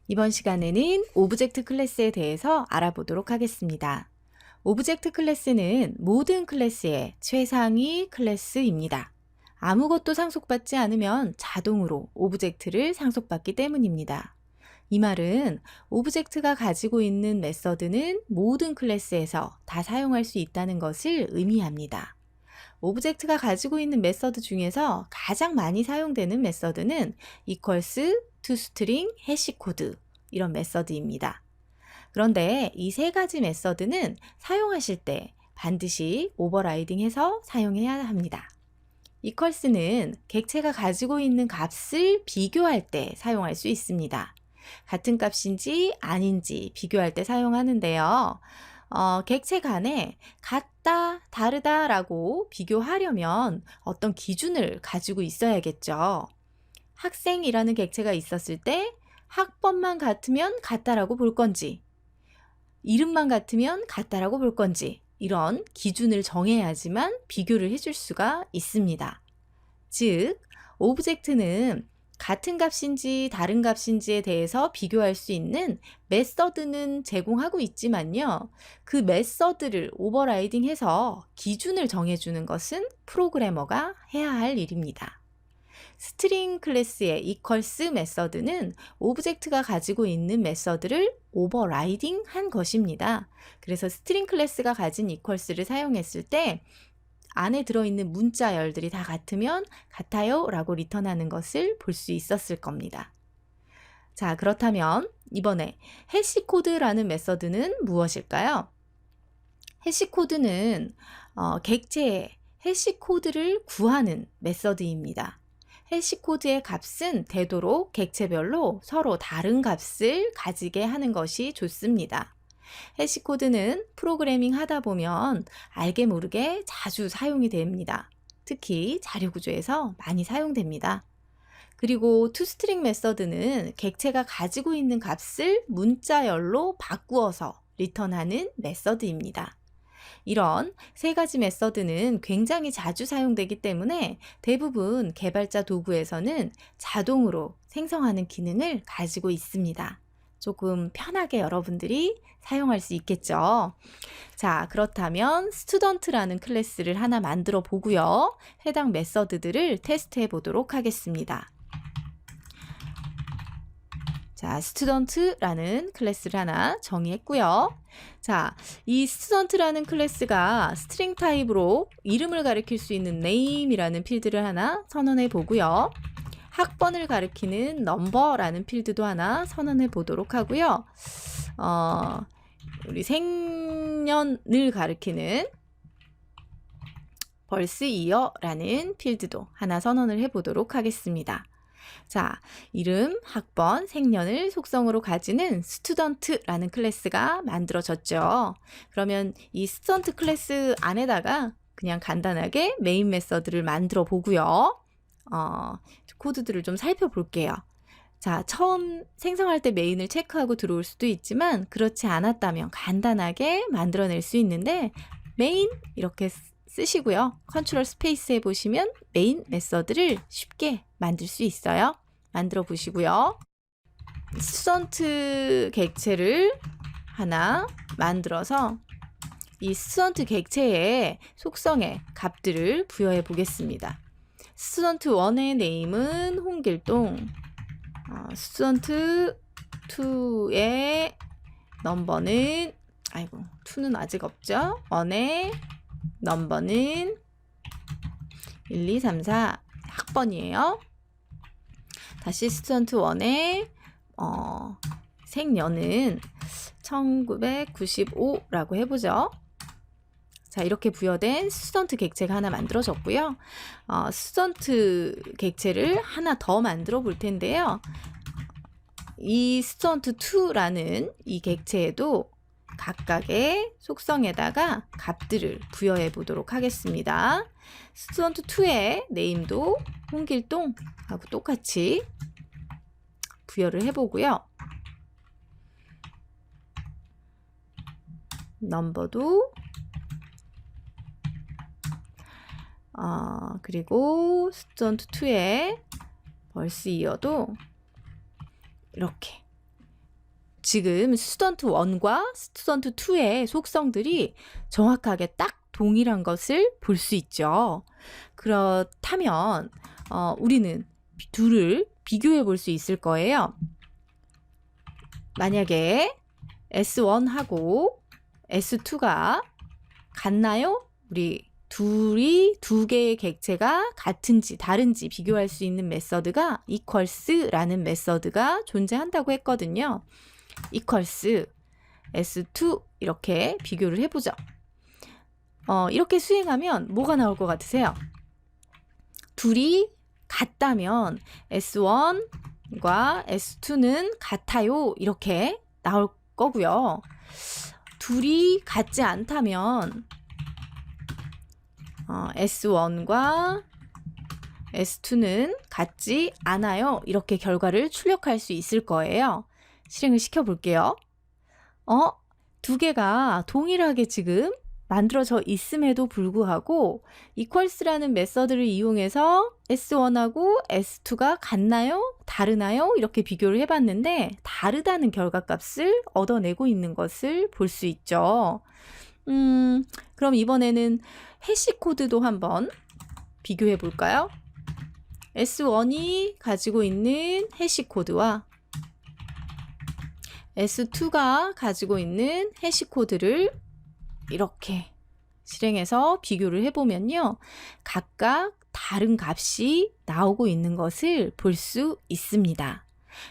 이번 시간에는 오브젝트 클래스에 대해서 알아보도록 하겠습니다. 오브젝트 클래스는 모든 클래스의 최상위 클래스입니다. 아무것도 상속받지 않으면 자동으로 오브젝트를 상속받기 때문입니다. 이 말은 오브젝트가 가지고 있는 메서드는 모든 클래스에서 다 사용할 수 있다는 것을 의미합니다. 오브젝트가 가지고 있는 메서드 중에서 가장 많이 사용되는 메서드는 equals, toString, hashCode 이런 메서드입니다. 그런데 이 세 가지 메서드는 사용하실 때 반드시 오버라이딩해서 사용해야 합니다. equals는 객체가 가지고 있는 값을 비교할 때 사용할 수 있습니다. 같은 값인지 아닌지 비교할 때 사용하는데요. 객체 간에 같다, 다르다 라고 비교하려면 어떤 기준을 가지고 있어야겠죠. 학생이라는 객체가 있었을 때 학번만 같으면 같다라고 볼 건지, 이름만 같으면 같다라고 볼 건지, 이런 기준을 정해야지만 비교를 해줄 수가 있습니다. 즉, 오브젝트는 같은 값인지 다른 값인지에 대해서 비교할 수 있는 메서드는 제공하고 있지만요. 그 메서드를 오버라이딩해서 기준을 정해주는 것은 프로그래머가 해야 할 일입니다. 스트링 클래스의 equals 메서드는 오브젝트가 가지고 있는 메서드를 오버라이딩 한 것입니다. 그래서 스트링 클래스가 가진 equals를 사용했을 때 안에 들어있는 문자열들이 다 같으면 같아요 라고 리턴하는 것을 볼 수 있었을 겁니다. 자, 그렇다면 이번에 해시코드라는 메서드는 무엇일까요? 해시코드는 객체의 해시코드를 구하는 메서드입니다. 해시코드의 값은 되도록 객체별로 서로 다른 값을 가지게 하는 것이 좋습니다. 해시코드는 프로그래밍 하다 보면 알게 모르게 자주 사용이 됩니다. 특히 자료 구조에서 많이 사용됩니다. 그리고 toString 메서드는 객체가 가지고 있는 값을 문자열로 바꾸어서 리턴하는 메서드입니다. 이런 세 가지 메서드는 굉장히 자주 사용되기 때문에 대부분 개발자 도구에서는 자동으로 생성하는 기능을 가지고 있습니다. 조금 편하게 여러분들이 사용할 수 있겠죠. 자, 그렇다면 스튜던트라는 클래스를 하나 만들어 보고요. 해당 메서드들을 테스트해 보도록 하겠습니다. 자, 스튜던트라는 클래스를 하나 정의했고요. 자, 이 스튜던트라는 클래스가 스트링 타입으로 이름을 가리킬 수 있는 name이라는 필드를 하나 선언해 보고요. 학번을 가리키는 number라는 필드도 하나 선언해 보도록 하고요. 우리 생년을 가리키는 birth year라는 필드도 하나 선언을 해 보도록 하겠습니다. 자, 이름, 학번, 생년을 속성으로 가지는 스튜던트라는 클래스가 만들어졌죠. 그러면 이 스튜던트 클래스 안에다가 그냥 간단하게 메인 메서드를 만들어 보고요. 코드들을 좀 살펴볼게요. 자, 처음 생성할 때 메인을 체크하고 들어올 수도 있지만 그렇지 않았다면 간단하게 만들어낼 수 있는데 메인 이렇게 쓰시고요. 컨트롤 스페이스 해보시면 메인 메서드를 쉽게 만들 수 있어요. 만들어 보시고요. 스튜던트 객체를 하나 만들어서 이 스튜던트 객체의 속성에 값들을 부여해 보겠습니다. 스튜던트 1의 네임은 홍길동, 스튜던트 2의 넘버는 2는 아직 없죠. 1의 넘버는 1, 2, 3, 4 학번이에요. 다시 스튜던트 1의 생년은 1995라고 해보죠. 자, 이렇게 부여된 스튜던트 객체가 하나 만들어졌고요. 스튜던트 객체를 하나 더 만들어 볼 텐데요. 이 스튜던트 2라는 이 객체에도 각각의 속성에다가 값들을 부여해 보도록 하겠습니다. 스튜던트 2의 네임도 홍길동하고 똑같이 부여를 해보고요. 넘버도 그리고 스튜던트 2의 벌스 이어도 이렇게 지금 스튜던트 1과 스튜던트 2의 속성들이 정확하게 딱 동일한 것을 볼 수 있죠. 그렇다면 우리는 둘을 비교해 볼 수 있을 거예요. 만약에 S1하고 S2가 같나요? 우리 둘이 두 개의 객체가 같은지 다른지 비교할 수 있는 메서드가 equals라는 메서드가 존재한다고 했거든요. equals S2 이렇게 비교를 해보죠. 이렇게 수행하면 뭐가 나올 것 같으세요? 둘이 같다면 S1과 S2는 같아요. 이렇게 나올 거고요. 둘이 같지 않다면 S1과 S2는 같지 않아요. 이렇게 결과를 출력할 수 있을 거예요. 실행을 시켜볼게요. 두 개가 동일하게 지금 만들어져 있음에도 불구하고 equals라는 메서드를 이용해서 S1하고 S2가 같나요? 다르나요? 이렇게 비교를 해봤는데 다르다는 결과값을 얻어내고 있는 것을 볼 수 있죠. 그럼 이번에는 해시코드도 한번 비교해 볼까요? S1이 가지고 있는 해시코드와 S2가 가지고 있는 해시코드를 이렇게 실행해서 비교를 해보면요. 각각 다른 값이 나오고 있는 것을 볼 수 있습니다.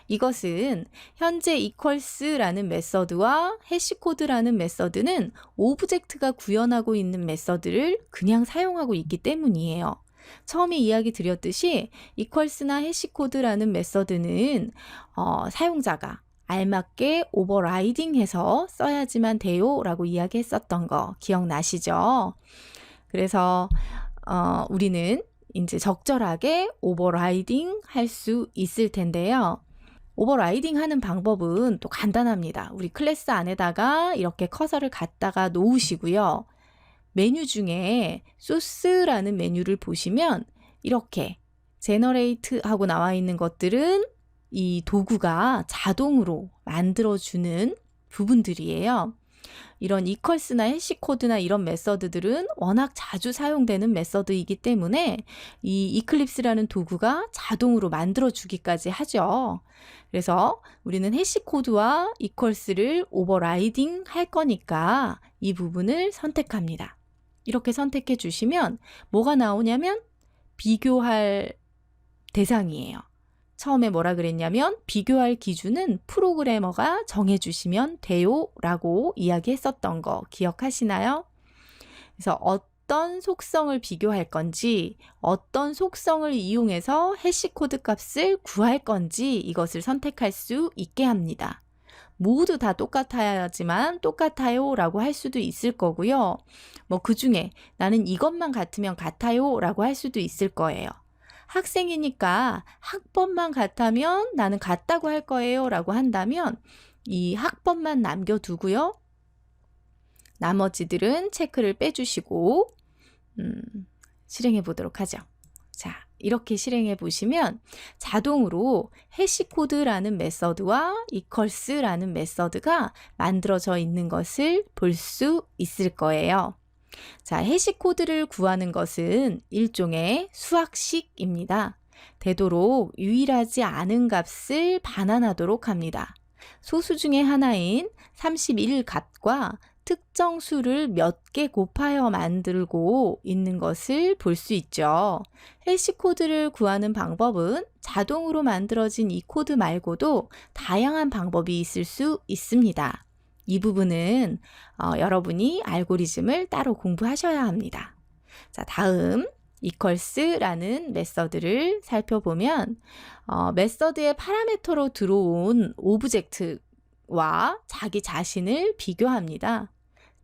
이것은 현재 equals라는 메서드와 해시코드라는 메서드는 오브젝트가 구현하고 있는 메서드를 그냥 사용하고 있기 때문이에요. 처음에 이야기 드렸듯이 equals나 해시코드라는 메서드는 사용자가 알맞게 오버라이딩해서 써야지만 돼요 라고 이야기했었던 거 기억나시죠? 그래서 우리는 이제 적절하게 오버라이딩 할 수 있을 텐데요. 오버라이딩 하는 방법은 또 간단합니다. 우리 클래스 안에다가 이렇게 커서를 갖다가 놓으시고요. 메뉴 중에 소스라는 메뉴를 보시면 이렇게 제너레이트 하고 나와 있는 것들은 이 도구가 자동으로 만들어주는 부분들이에요. 이런 equals나 해시코드나 이런 메서드들은 워낙 자주 사용되는 메서드이기 때문에 이 이클립스라는 도구가 자동으로 만들어주기까지 하죠. 그래서 우리는 해시코드와 equals를 오버라이딩 할 거니까 이 부분을 선택합니다. 이렇게 선택해 주시면 뭐가 나오냐면 비교할 대상이에요. 처음에 뭐라 그랬냐면 비교할 기준은 프로그래머가 정해주시면 돼요 라고 이야기했었던 거 기억하시나요? 그래서 어떤 속성을 비교할 건지 어떤 속성을 이용해서 해시코드 값을 구할 건지 이것을 선택할 수 있게 합니다. 모두 다 똑같아야지만 똑같아요 라고 할 수도 있을 거고요. 그 중에 나는 이것만 같으면 같아요 라고 할 수도 있을 거예요. 학생이니까 학번만 같다면 나는 같다고 할 거예요 라고 한다면 이 학번만 남겨두고요. 나머지들은 체크를 빼주시고 실행해 보도록 하죠. 자, 이렇게 실행해 보시면 자동으로 해시코드라는 메서드와 equals라는 메서드가 만들어져 있는 것을 볼 수 있을 거예요. 자, 해시코드를 구하는 것은 일종의 수학식입니다. 되도록 유일하지 않은 값을 반환하도록 합니다. 소수 중에 하나인 31 값과 특정 수를 몇 개 곱하여 만들고 있는 것을 볼 수 있죠. 해시코드를 구하는 방법은 자동으로 만들어진 이 코드 말고도 다양한 방법이 있을 수 있습니다. 이 부분은 여러분이 알고리즘을 따로 공부하셔야 합니다. 자, 다음 equals라는 메서드를 살펴보면 메서드의 파라미터로 들어온 오브젝트와 자기 자신을 비교합니다.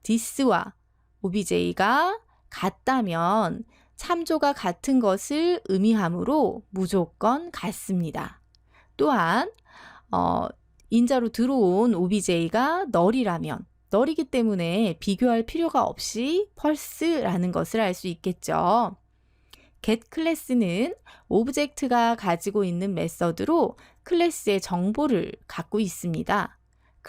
this와 obj가 같다면 참조가 같은 것을 의미하므로 무조건 같습니다. 또한 인자로 들어온 obj가 null이라면 null이기 때문에 비교할 필요가 없이 false라는 것을 알 수 있겠죠. get 클래스는 오브젝트가 가지고 있는 메서드로 클래스의 정보를 갖고 있습니다.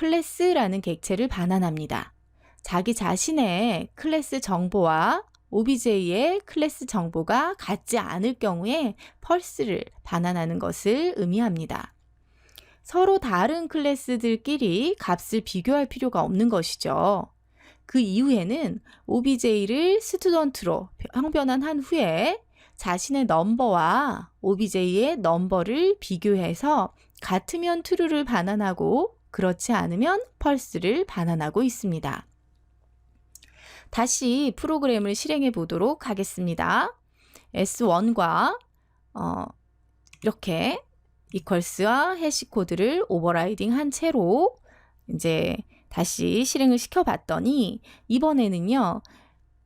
클래스라는 객체를 반환합니다. 자기 자신의 클래스 정보와 OBJ의 클래스 정보가 같지 않을 경우에 펄스를 반환하는 것을 의미합니다. 서로 다른 클래스들끼리 값을 비교할 필요가 없는 것이죠. 그 이후에는 OBJ를 스튜던트로 형변환한 후에 자신의 넘버와 OBJ의 넘버를 비교해서 같으면 true를 반환하고 그렇지 않으면 false를 반환하고 있습니다. 다시 프로그램을 실행해 보도록 하겠습니다. S1과 이렇게 equals와 해시코드를 오버라이딩 한 채로 이제 다시 실행을 시켜봤더니 이번에는요.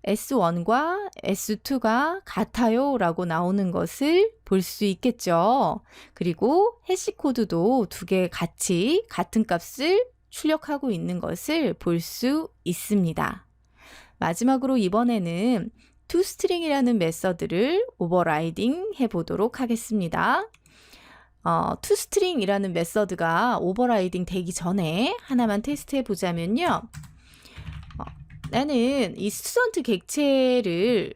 S1과 S2가 같아요 라고 나오는 것을 볼 수 있겠죠. 그리고 해시코드도 두 개 같이 같은 값을 출력하고 있는 것을 볼 수 있습니다. 마지막으로 이번에는 toString이라는 메서드를 오버라이딩 해보도록 하겠습니다. toString이라는 메서드가 오버라이딩 되기 전에 하나만 테스트 해보자면요. 나는 이 스튜던트 객체를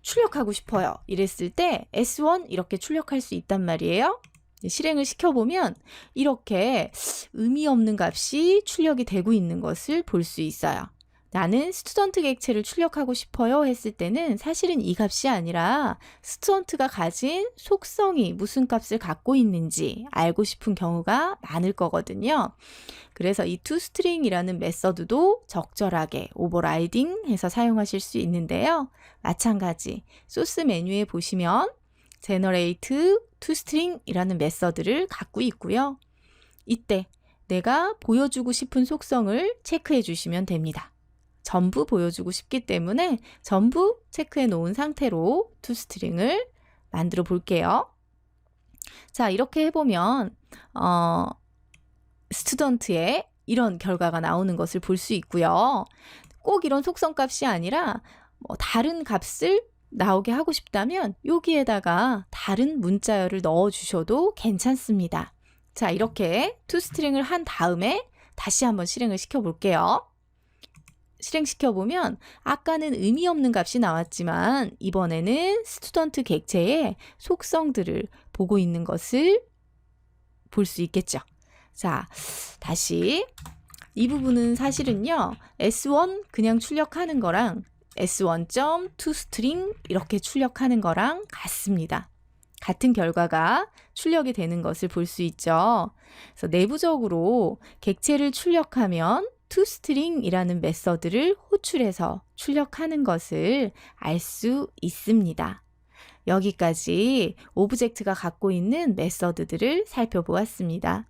출력하고 싶어요. 이랬을 때 S1 이렇게 출력할 수 있단 말이에요. 실행을 시켜보면 이렇게 의미 없는 값이 출력이 되고 있는 것을 볼 수 있어요. 나는 스튜던트 객체를 출력하고 싶어요 했을 때는 사실은 이 값이 아니라 스튜던트가 가진 속성이 무슨 값을 갖고 있는지 알고 싶은 경우가 많을 거거든요. 그래서 이 toString이라는 메서드도 적절하게 오버라이딩 해서 사용하실 수 있는데요. 마찬가지 소스 메뉴에 보시면 generate toString이라는 메서드를 갖고 있고요. 이때 내가 보여주고 싶은 속성을 체크해 주시면 됩니다. 전부 보여주고 싶기 때문에 전부 체크해 놓은 상태로 toString을 만들어 볼게요. 자, 이렇게 해보면 스튜던트의 이런 결과가 나오는 것을 볼 수 있고요. 꼭 이런 속성 값이 아니라 다른 값을 나오게 하고 싶다면 여기에다가 다른 문자열을 넣어 주셔도 괜찮습니다. 자, 이렇게 toString을 한 다음에 다시 한번 실행을 시켜 볼게요. 실행시켜보면 아까는 의미 없는 값이 나왔지만 이번에는 스튜던트 객체의 속성들을 보고 있는 것을 볼 수 있겠죠. 자, 다시 이 부분은 사실은요. S1 그냥 출력하는 거랑 S1.toString 이렇게 출력하는 거랑 같습니다. 같은 결과가 출력이 되는 것을 볼 수 있죠. 그래서 내부적으로 객체를 출력하면 toString이라는 메서드를 호출해서 출력하는 것을 알 수 있습니다. 여기까지 오브젝트가 갖고 있는 메서드들을 살펴보았습니다.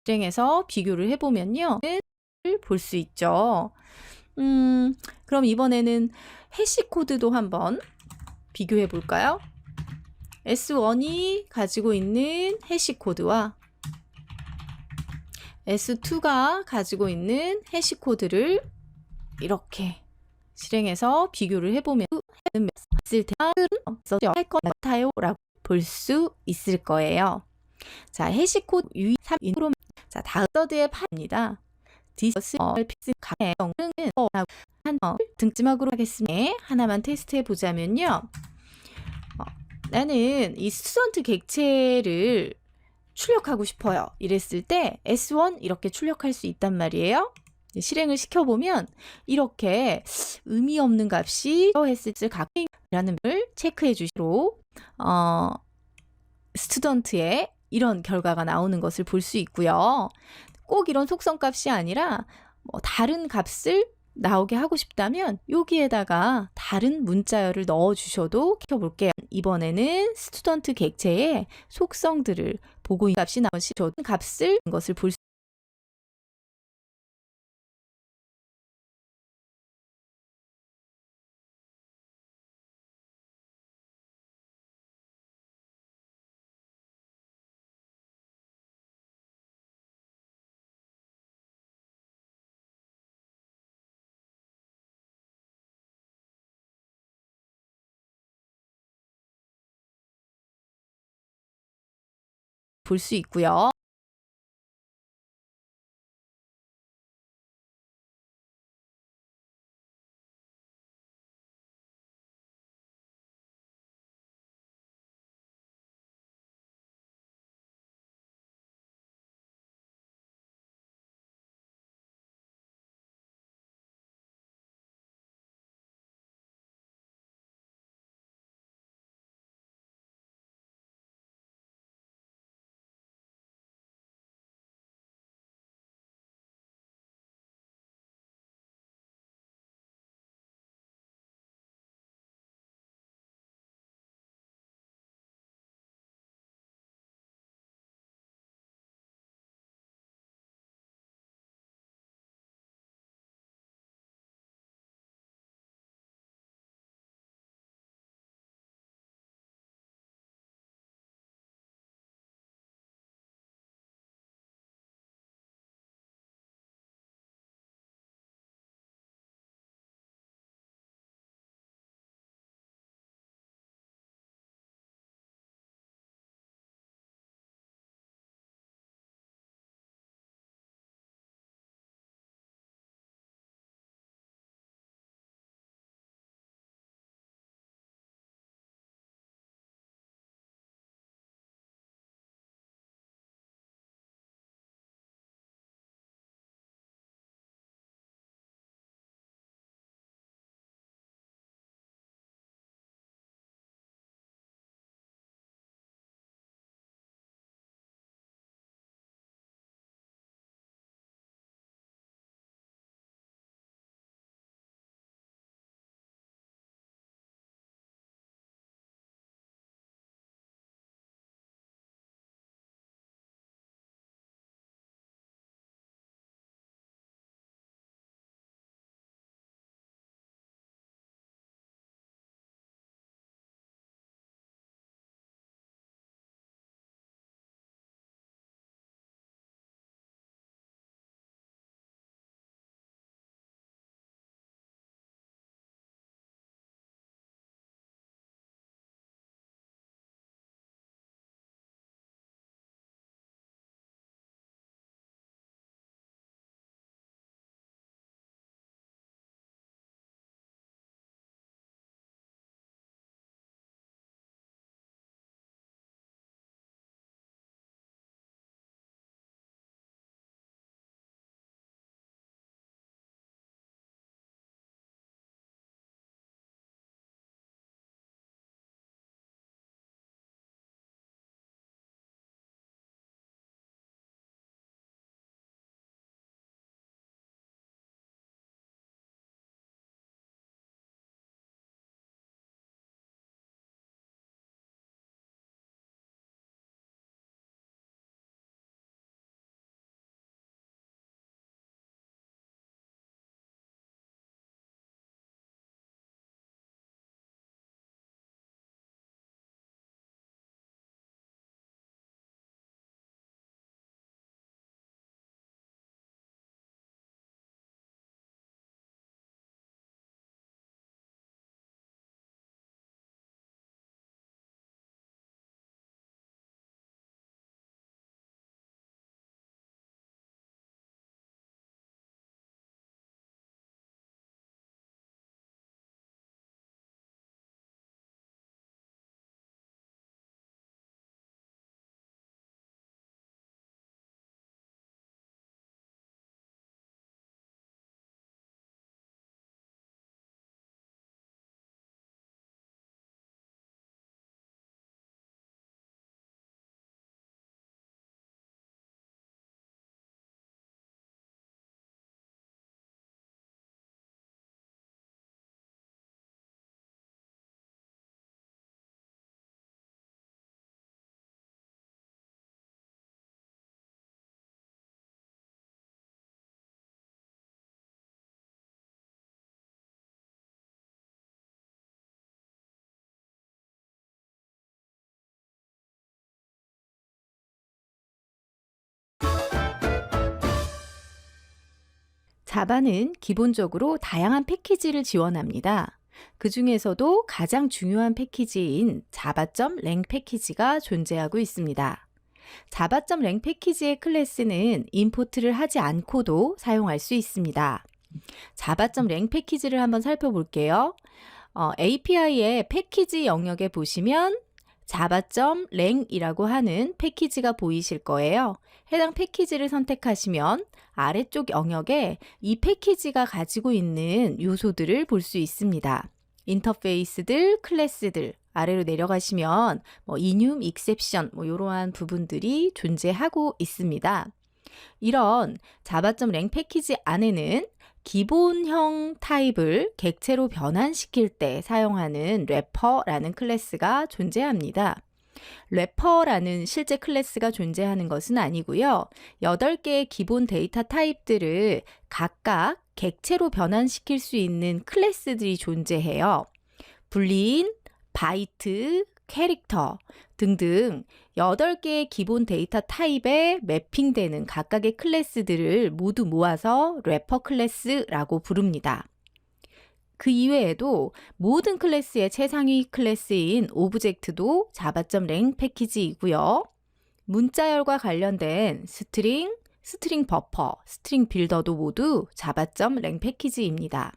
실행해서 비교를 해보면요. 볼 수 있죠. 그럼 이번에는 해시 코드도 한번 비교해 볼까요? S1이 가지고 있는 해시 코드와 S2가 가지고 있는 해시 코드를 이렇게 실행해서 비교를 해보면 있을 때할것 같아요 라고 볼 수 있을 거예요. 자, 해시 코드 유의 3인으로 자, 다음 서드의 파입니다. 디스 픽스 가능은 한 등지막으로 하겠습니다. 하나만 테스트해 보자면요. 나는 이 스튜던트 객체를 출력하고 싶어요. 이랬을 때 S1 이렇게 출력할 수 있단 말이에요. 실행을 시켜보면 이렇게 의미 없는 값이 했을 때 각라는 걸 체크해 주시로 스튜던트의 이런 결과가 나오는 것을 볼 수 있고요. 꼭 이런 속성 값이 아니라 다른 값을 나오게 하고 싶다면 여기에다가 다른 문자열을 넣어 주셔도 켜볼게요. 이번에는 스튜던트 객체의 속성들을 보고 이 값이 나오시 값을 것을 볼 수 있고요. 자바는 기본적으로 다양한 패키지를 지원합니다. 그 중에서도 가장 중요한 패키지인 java.lang 패키지가 존재하고 있습니다. java.lang 패키지의 클래스는 임포트를 하지 않고도 사용할 수 있습니다. java.lang 패키지를 한번 살펴볼게요. API의 패키지 영역에 보시면 java.lang이라고 하는 패키지가 보이실 거예요. 해당 패키지를 선택하시면 아래쪽 영역에 이 패키지가 가지고 있는 요소들을 볼 수 있습니다. 인터페이스들, 클래스들, 아래로 내려가시면 enum, exception 이러한 부분들이 존재하고 있습니다. 이런 java.lang 패키지 안에는 기본형 타입을 객체로 변환시킬 때 사용하는 래퍼라는 클래스가 존재합니다. 래퍼라는 실제 클래스가 존재하는 것은 아니고요. 8개의 기본 데이터 타입들을 각각 객체로 변환시킬 수 있는 클래스들이 존재해요. 불리인, 바이트, 캐릭터 등등 8개의 기본 데이터 타입에 매핑되는 각각의 클래스들을 모두 모아서 래퍼 클래스라고 부릅니다. 그 이외에도 모든 클래스의 최상위 클래스인 오브젝트도 java.lang 패키지이고요. 문자열과 관련된 스트링, 스트링 버퍼, 스트링 빌더도 모두 java.lang 패키지입니다.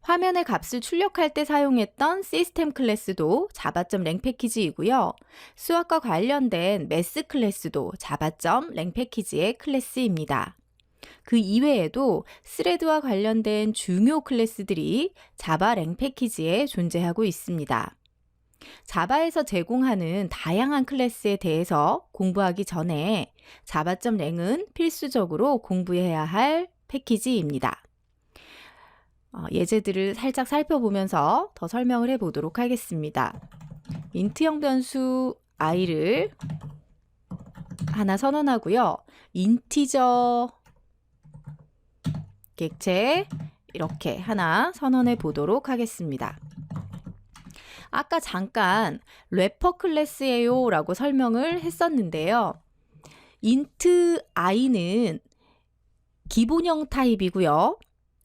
화면에 값을 출력할 때 사용했던 시스템 클래스도 java.lang 패키지이고요. 수학과 관련된 매스 클래스도 java.lang 패키지의 클래스입니다. 그 이외에도 스레드와 관련된 중요 클래스들이 자바랭 패키지에 존재하고 있습니다. 자바에서 제공하는 다양한 클래스에 대해서 공부하기 전에 java.lang은 필수적으로 공부해야 할 패키지입니다. 예제들을 살짝 살펴보면서 더 설명을 해보도록 하겠습니다. 인트형 변수 i를 하나 선언하고요. 인티저 객체 이렇게 하나 선언해 보도록 하겠습니다. 아까 잠깐 래퍼 클래스예요 라고 설명을 했었는데요. int i는 기본형 타입이고요.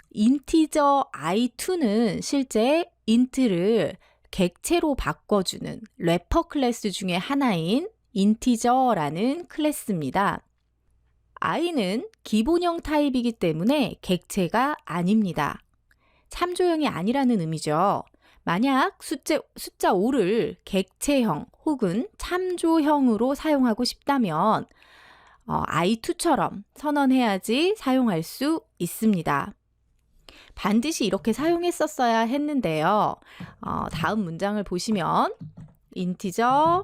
인티저 i2는 실제 int를 객체로 바꿔주는 래퍼 클래스 중에 하나인 인티저라는 클래스입니다. i는 기본형 타입이기 때문에 객체가 아닙니다. 참조형이 아니라는 의미죠. 만약 숫자 5를 객체형 혹은 참조형으로 사용하고 싶다면 i2처럼 선언해야지 사용할 수 있습니다. 반드시 이렇게 사용했었어야 했는데요. 다음 문장을 보시면 인티저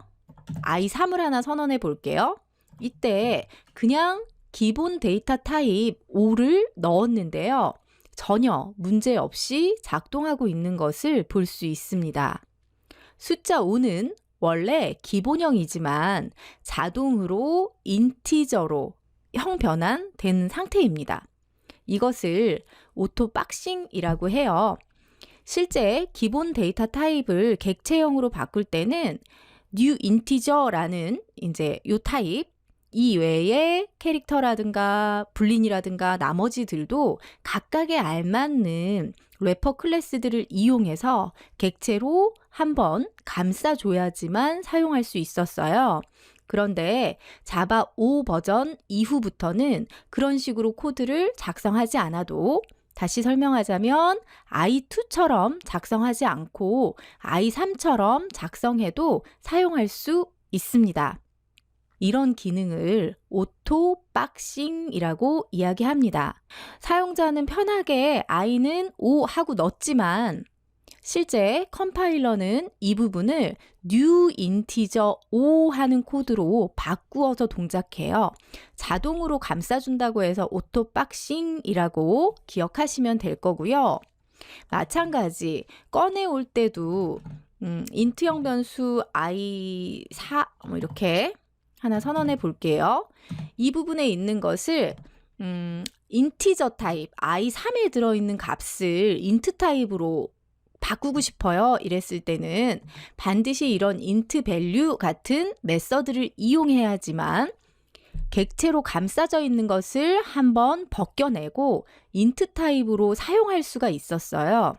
i3을 하나 선언해 볼게요. 이때 그냥 기본 데이터 타입 5를 넣었는데요. 전혀 문제 없이 작동하고 있는 것을 볼 수 있습니다. 숫자 5는 원래 기본형이지만 자동으로 인티저로 형 변환된 상태입니다. 이것을 오토 박싱이라고 해요. 실제 기본 데이터 타입을 객체형으로 바꿀 때는 new integer라는 이제 요 타입 이외에 캐릭터라든가 불린이라든가 나머지들도 각각에 알맞는 래퍼 클래스들을 이용해서 객체로 한번 감싸줘야지만 사용할 수 있었어요. 그런데 자바 5 버전 이후부터는 그런 식으로 코드를 작성하지 않아도 다시 설명하자면 i2처럼 작성하지 않고 i3처럼 작성해도 사용할 수 있습니다. 이런 기능을 오토 박싱이라고 이야기합니다. 사용자는 편하게 i는 5 하고 넣었지만 실제 컴파일러는 이 부분을 new integer 5 하는 코드로 바꾸어서 동작해요. 자동으로 감싸준다고 해서 오토 박싱이라고 기억하시면 될 거고요. 마찬가지 꺼내올 때도 인트형 변수 i4 이렇게 하나 선언해 볼게요. 이 부분에 있는 것을 인티저 타입 i3에 들어있는 값을 인트 타입으로 바꾸고 싶어요. 이랬을 때는 반드시 이런 int value 같은 메서드를 이용해야지만 객체로 감싸져 있는 것을 한번 벗겨내고 인트 타입으로 사용할 수가 있었어요.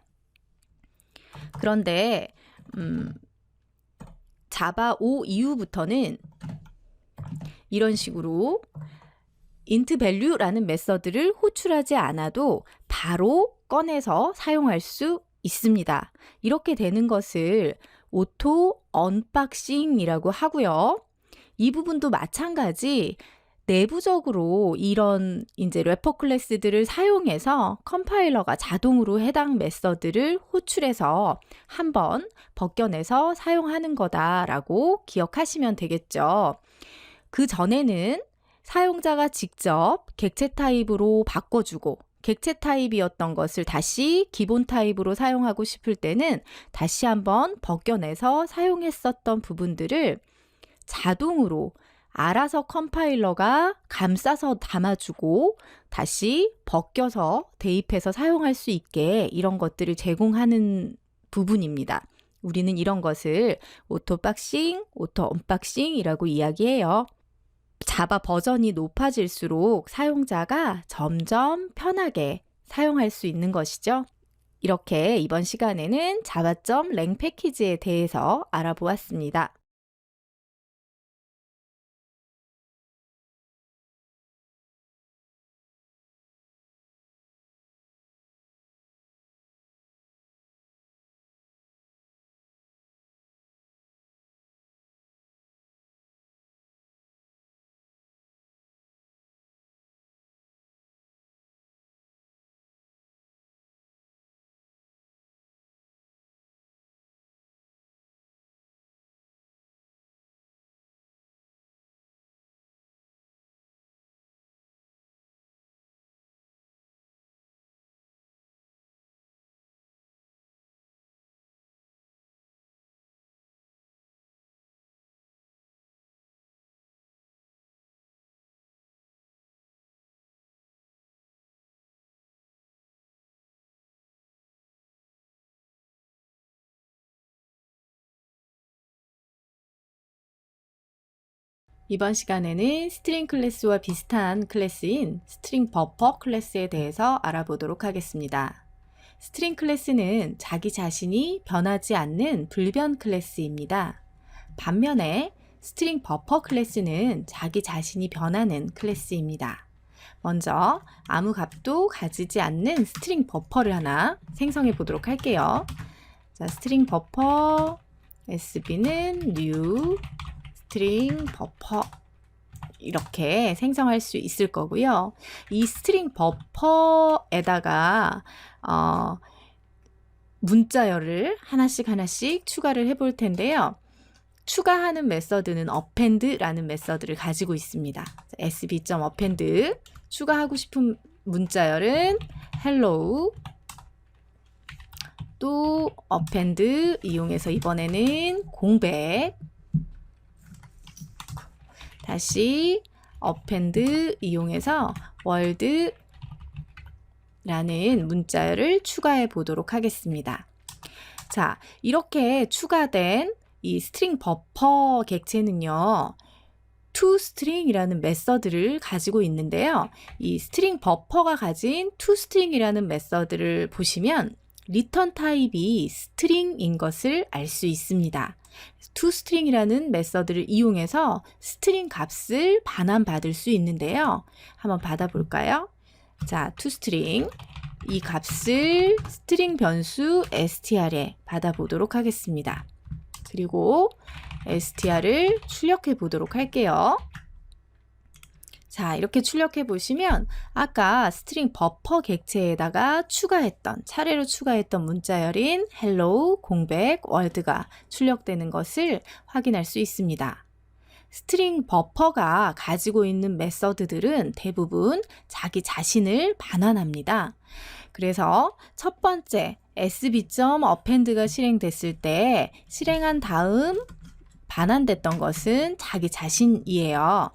그런데 자바 5 이후부터는 이런 식으로 int value라는 메서드를 호출하지 않아도 바로 꺼내서 사용할 수 있습니다. 이렇게 되는 것을 오토 언박싱이라고 하고요. 이 부분도 마찬가지 내부적으로 이런 이제 래퍼 클래스들을 사용해서 컴파일러가 자동으로 해당 메서드를 호출해서 한번 벗겨내서 사용하는 거다라고 기억하시면 되겠죠. 그 전에는 사용자가 직접 객체 타입으로 바꿔주고 객체 타입이었던 것을 다시 기본 타입으로 사용하고 싶을 때는 다시 한번 벗겨내서 사용했었던 부분들을 자동으로 알아서 컴파일러가 감싸서 담아주고 다시 벗겨서 대입해서 사용할 수 있게 이런 것들을 제공하는 부분입니다. 우리는 이런 것을 오토 박싱, 오토 언박싱이라고 이야기해요. 자바 버전이 높아질수록 사용자가 점점 편하게 사용할 수 있는 것이죠. 이렇게 이번 시간에는 java.lang 패키지에 대해서 알아보았습니다. 이번 시간에는 스트링 클래스와 비슷한 클래스인 스트링 버퍼 클래스에 대해서 알아보도록 하겠습니다. 스트링 클래스는 자기 자신이 변하지 않는 불변 클래스입니다. 반면에 스트링 버퍼 클래스는 자기 자신이 변하는 클래스입니다. 먼저 아무 값도 가지지 않는 스트링 버퍼를 하나 생성해 보도록 할게요. 자, 스트링 버퍼 sb는 new 스트링 버퍼 이렇게 생성할 수 있을 거고요. 이 스트링 버퍼에다가 문자열을 하나씩 추가를 해볼 텐데요. 추가하는 메서드는 append라는 메서드를 가지고 있습니다. sb.append 추가하고 싶은 문자열은 hello 또 append 이용해서 이번에는 공백 다시 append 이용해서 world라는 문자열을 추가해 보도록 하겠습니다. 자, 이렇게 추가된 이 스트링 버퍼 객체는요. toString이라는 메서드를 가지고 있는데요. 이 스트링 버퍼가 가진 toString이라는 메서드를 보시면 리턴 타입이 스트링인 것을 알 수 있습니다. toString이라는 메서드를 이용해서 스트링 값을 반환받을 수 있는데요. 한번 받아볼까요? 자, toString 이 값을 스트링 변수 str에 받아보도록 하겠습니다. 그리고 str을 출력해 보도록 할게요. 자, 이렇게 출력해 보시면 아까 스트링 버퍼 객체에다가 차례로 추가했던 문자열인 hello, 공백, world가 출력되는 것을 확인할 수 있습니다. 스트링 버퍼가 가지고 있는 메서드들은 대부분 자기 자신을 반환합니다. 그래서 첫 번째 sb.append가 실행됐을 때 실행한 다음 반환됐던 것은 자기 자신이에요.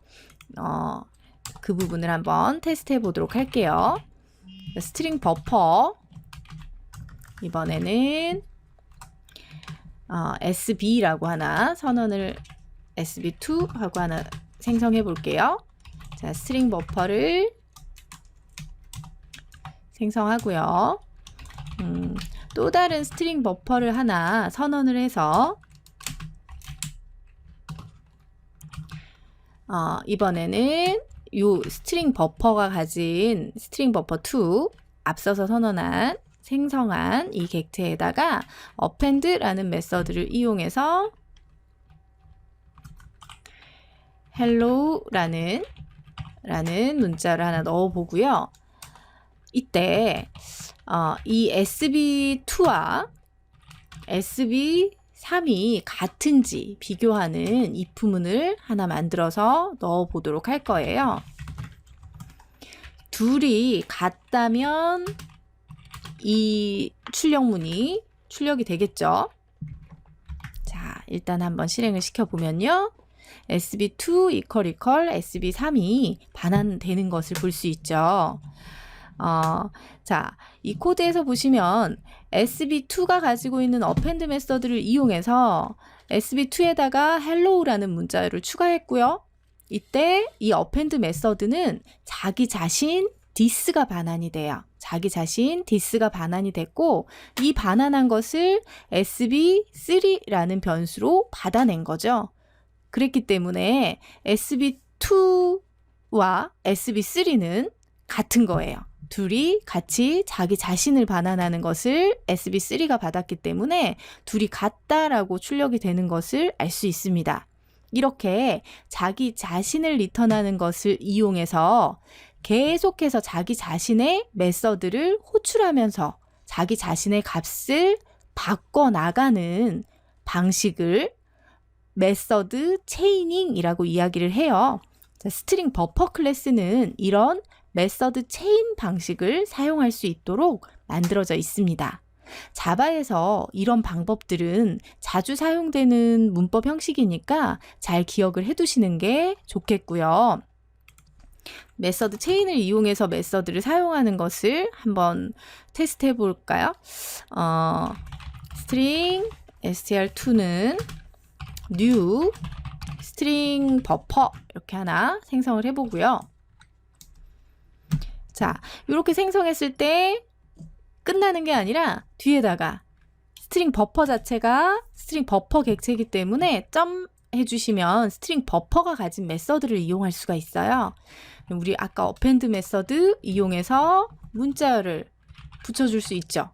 그 부분을 한번 테스트해 보도록 할게요. 스트링 버퍼 이번에는 sb라고 하나 선언을 sb2 하고 하나 생성해 볼게요. 자, 스트링 버퍼를 생성하고요. 또 다른 스트링 버퍼를 하나 선언을 해서 이번에는 요 스트링 버퍼가 가진 스트링 버퍼 2 앞서서 선언한 생성한 이 객체에다가 append라는 메서드를 이용해서 hello라는 문자를 하나 넣어 보고요. 이때 이 sb2와 sb3이 같은지 비교하는 if문을 하나 만들어서 넣어 보도록 할 거예요. 둘이 같다면 이 출력문이 출력이 되겠죠. 자, 일단 한번 실행을 시켜보면요. sb2 sb3이 반환되는 것을 볼 수 있죠. 자, 이 코드에서 보시면 sb2가 가지고 있는 append 메서드를 이용해서 sb2에다가 hello라는 문자를 추가했고요. 이때 이 append 메서드는 자기 자신 this가 반환이 돼요. 자기 자신 this가 반환이 됐고, 이 반환한 것을 sb3라는 변수로 받아낸 거죠. 그랬기 때문에 sb2와 sb3는 같은 거예요. 둘이 같이 자기 자신을 반환하는 것을 sb3가 받았기 때문에 둘이 같다라고 출력이 되는 것을 알 수 있습니다. 이렇게 자기 자신을 리턴하는 것을 이용해서 계속해서 자기 자신의 메서드를 호출하면서 자기 자신의 값을 바꿔나가는 방식을 메서드 체이닝이라고 이야기를 해요. 자, 스트링 버퍼 클래스는 이런 메서드 체인 방식을 사용할 수 있도록 만들어져 있습니다. 자바에서 이런 방법들은 자주 사용되는 문법 형식이니까 잘 기억을 해두시는 게 좋겠고요. 메서드 체인을 이용해서 메서드를 사용하는 것을 한번 테스트 해볼까요? 스트링 str2는 new 스트링 버퍼 이렇게 하나 생성을 해보고요. 자, 이렇게 생성했을 때 끝나는 게 아니라 뒤에다가 스트링 버퍼 자체가 스트링 버퍼 객체이기 때문에 점 해주시면 스트링 버퍼가 가진 메서드를 이용할 수가 있어요. 우리 아까 append 메서드 이용해서 문자열을 붙여줄 수 있죠.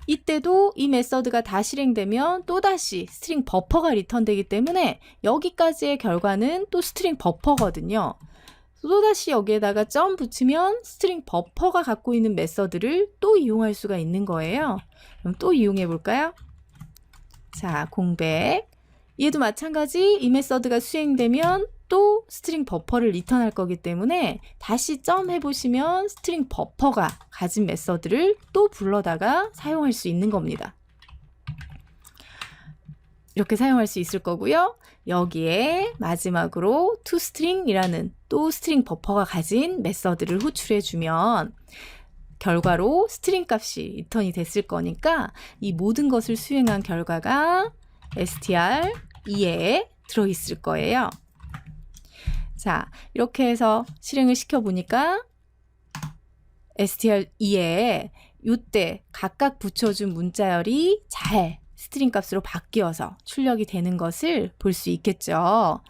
이때도 이 메서드가 다 실행되면 또다시 스트링 버퍼가 리턴되기 때문에 여기까지의 결과는 또 스트링 버퍼거든요. 또다시 여기에다가 점 붙이면 스트링 버퍼가 갖고 있는 메서드를 또 이용할 수가 있는 거예요. 그럼 또 이용해 볼까요? 자, 공백. 얘도 마찬가지 이 메서드가 수행되면 또 스트링 버퍼를 리턴할 거기 때문에 다시 점 해보시면 스트링 버퍼가 가진 메서드를 또 불러다가 사용할 수 있는 겁니다. 이렇게 사용할 수 있을 거고요. 여기에 마지막으로 toString이라는 또 스트링 버퍼가 가진 메서드를 호출해 주면 결과로 스트링 값이 리턴이 됐을 거니까 이 모든 것을 수행한 결과가 str2에 들어있을 거예요. 자, 이렇게 해서 실행을 시켜보니까 str2에 이때 각각 붙여준 문자열이 잘 스트링 값으로 바뀌어서 출력이 되는 것을 볼 수 있겠죠.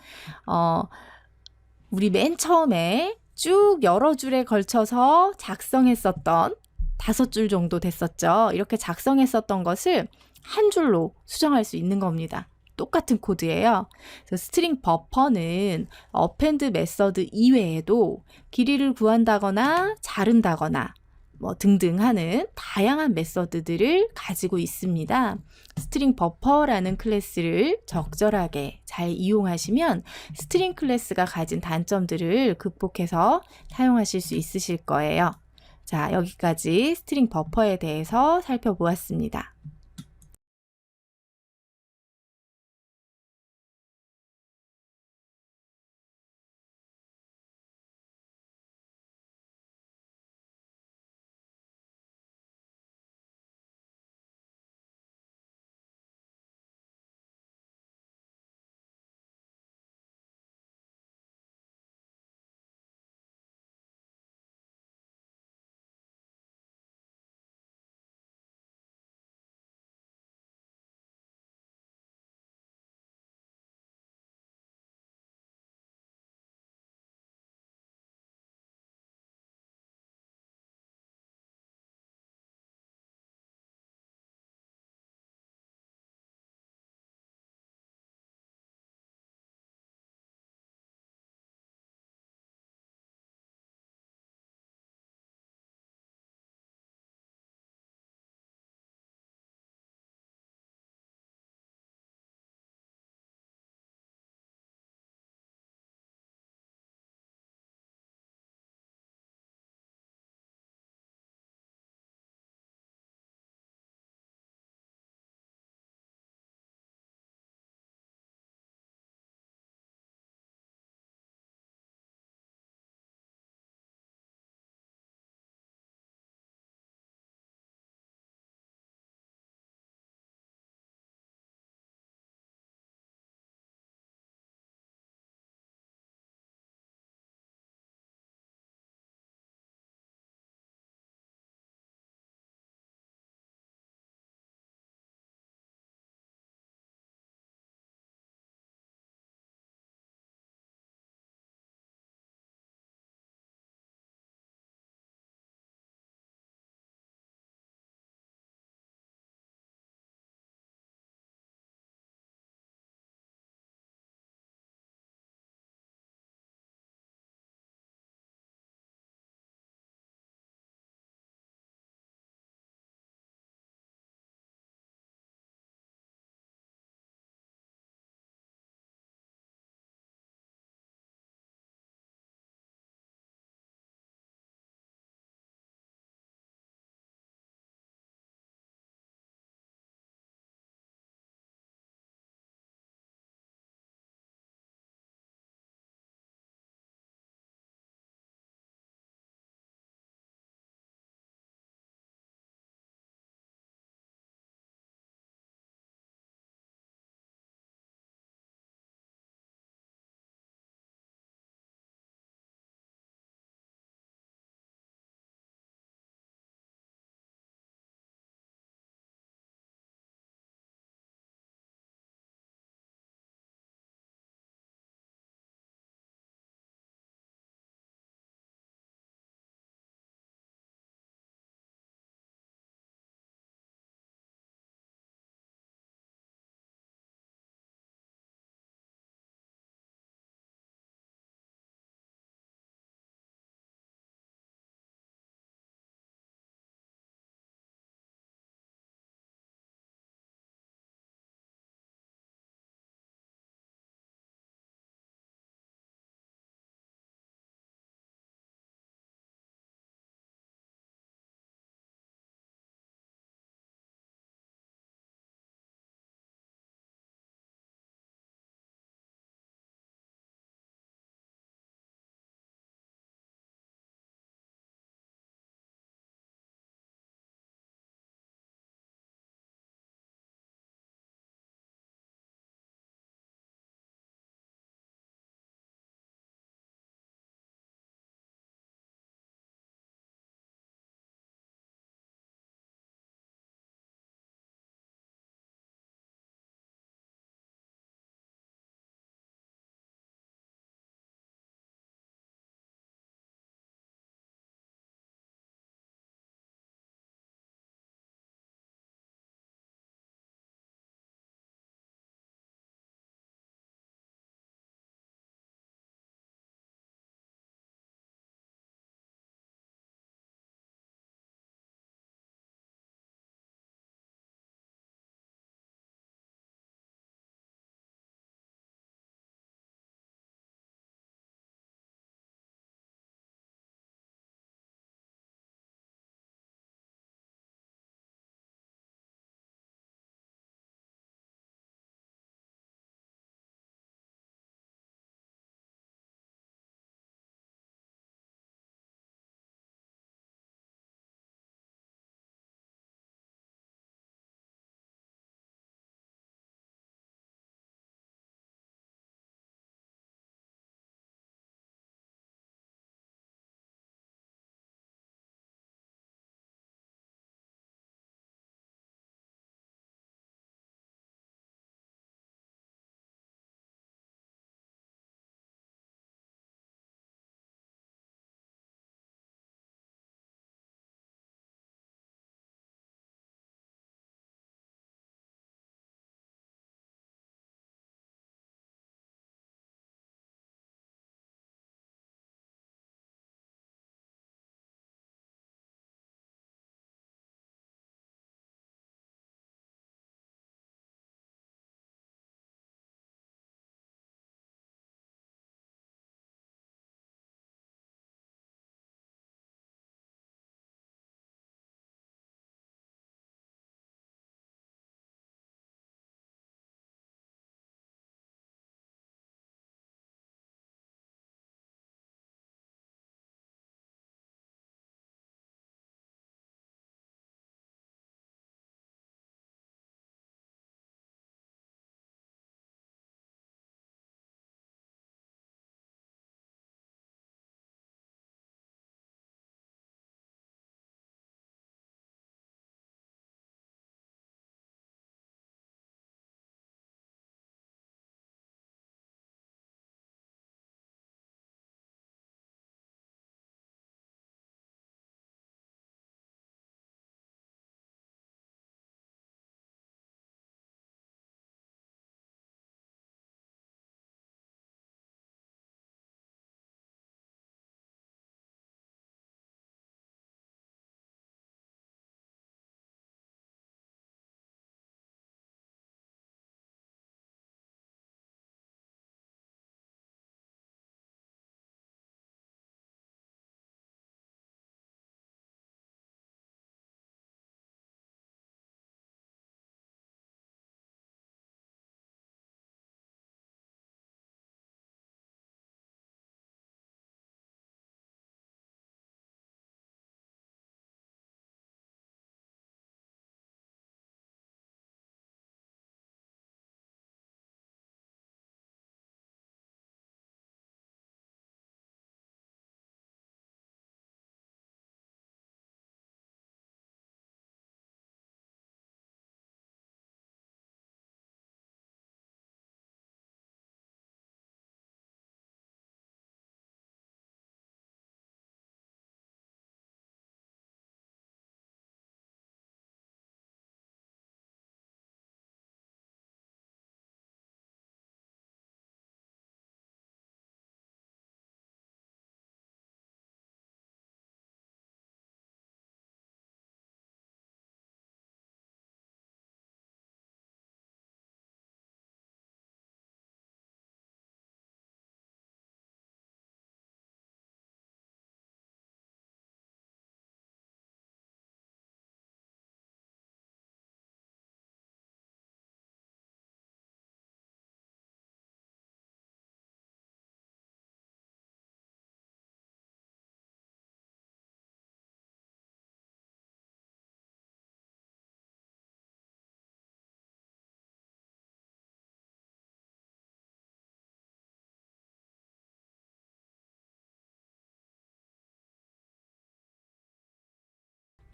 우리 맨 처음에 쭉 여러 줄에 걸쳐서 작성했었던 5줄 정도 됐었죠. 이렇게 작성했었던 것을 한 줄로 수정할 수 있는 겁니다. 똑같은 코드예요. 그래서 스트링 버퍼는 append 메서드 이외에도 길이를 구한다거나 자른다거나 뭐 등등 하는 다양한 메서드들을 가지고 있습니다. 스트링 버퍼라는 클래스를 적절하게 잘 이용하시면 스트링 클래스가 가진 단점들을 극복해서 사용하실 수 있으실 거예요. 자, 여기까지 스트링 버퍼에 대해서 살펴보았습니다.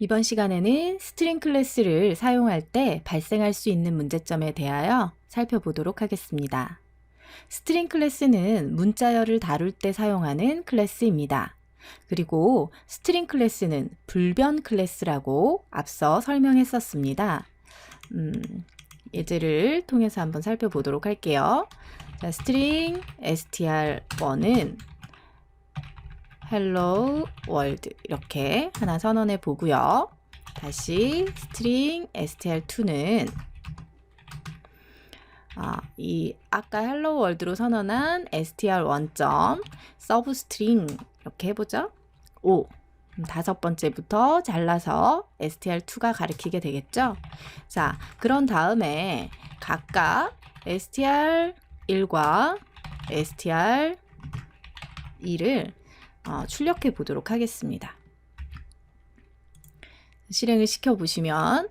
이번 시간에는 스트링 클래스를 사용할 때 발생할 수 있는 문제점에 대하여 살펴보도록 하겠습니다. 스트링 클래스는 문자열을 다룰 때 사용하는 클래스입니다. 그리고 스트링 클래스는 불변 클래스라고 앞서 설명했었습니다. 예제를 통해서 한번 살펴보도록 할게요. 자, 스트링 str1은 hello world 이렇게 하나 선언해 보고요. 다시 스트링 str2는 이 아까 hello world로 선언한 str1. substring 이렇게 해보죠. 5 다섯 번째부터 잘라서 str2가 가리키게 되겠죠. 자, 그런 다음에 각각 str1과 str2를 출력해 보도록 하겠습니다. 실행을 시켜 보시면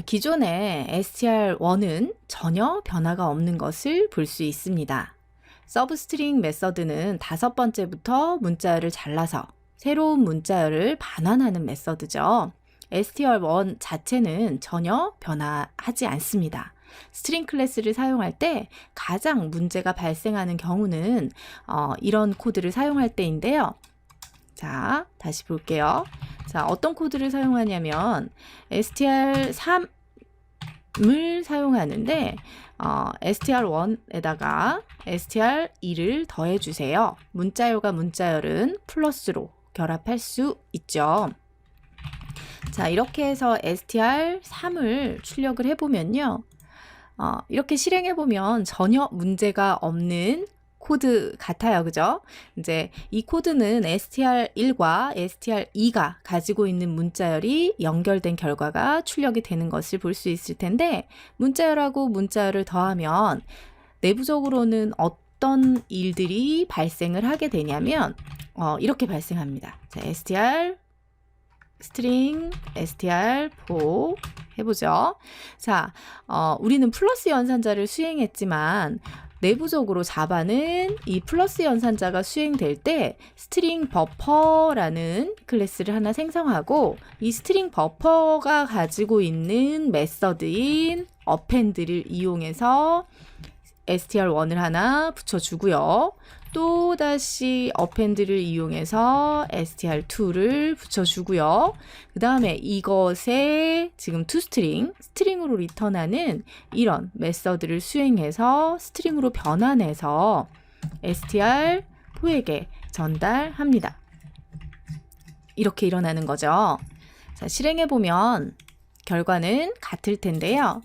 기존의 str1은 전혀 변화가 없는 것을 볼 수 있습니다. 서브스트링 메서드는 다섯 번째부터 문자열을 잘라서 새로운 문자열을 반환하는 메서드죠. str1 자체는 전혀 변화하지 않습니다. 스트링 클래스를 사용할 때 가장 문제가 발생하는 경우는 이런 코드를 사용할 때인데요. 자, 다시 볼게요. 자, 어떤 코드를 사용하냐면 str3을 사용하는데 str1에다가 str2를 더해주세요. 문자열과 문자열은 플러스로 결합할 수 있죠. 자, 이렇게 해서 str3을 출력을 해보면요. 이렇게 실행해보면 전혀 문제가 없는 코드 같아요. 그죠? 이제 이 코드는 str1과 str2가 가지고 있는 문자열이 연결된 결과가 출력이 되는 것을 볼 수 있을 텐데, 문자열하고 문자열을 더하면 내부적으로는 어떤 일들이 발생을 하게 되냐면 이렇게 발생합니다. 자, string str4 해보죠. 자, 우리는 플러스 연산자를 수행했지만 내부적으로 자바는 이 플러스 연산자가 수행될 때 스트링 버퍼라는 클래스를 하나 생성하고, 이 스트링 버퍼가 가지고 있는 메서드인 append를 이용해서 str1을 하나 붙여주고요. 또 다시 append를 이용해서 str2를 붙여주고요. 그 다음에 이것에 지금 toString, 스트링으로 리턴하는 이런 메서드를 수행해서 스트링으로 변환해서 str4에게 전달합니다. 이렇게 일어나는 거죠. 자, 실행해보면 결과는 같을 텐데요.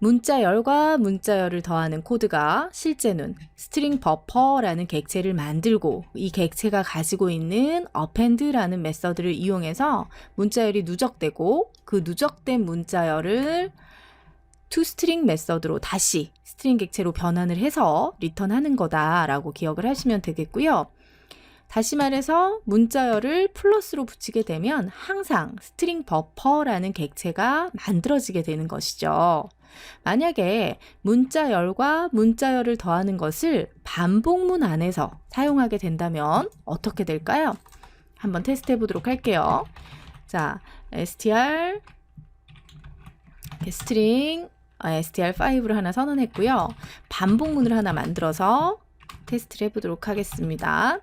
문자열과 문자열을 더하는 코드가 실제는 스트링 버퍼라는 객체를 만들고, 이 객체가 가지고 있는 append라는 메서드를 이용해서 문자열이 누적되고, 그 누적된 문자열을 toString 메서드로 다시 스트링 객체로 변환을 해서 리턴하는 거다라고 기억을 하시면 되겠고요. 다시 말해서 문자열을 플러스로 붙이게 되면 항상 스트링 버퍼라는 객체가 만들어지게 되는 것이죠. 만약에 문자열과 문자열을 더하는 것을 반복문 안에서 사용하게 된다면 어떻게 될까요? 한번 테스트 해보도록 할게요. 자, string str5를 하나 선언했고요. 반복문을 하나 만들어서 테스트를 해보도록 하겠습니다.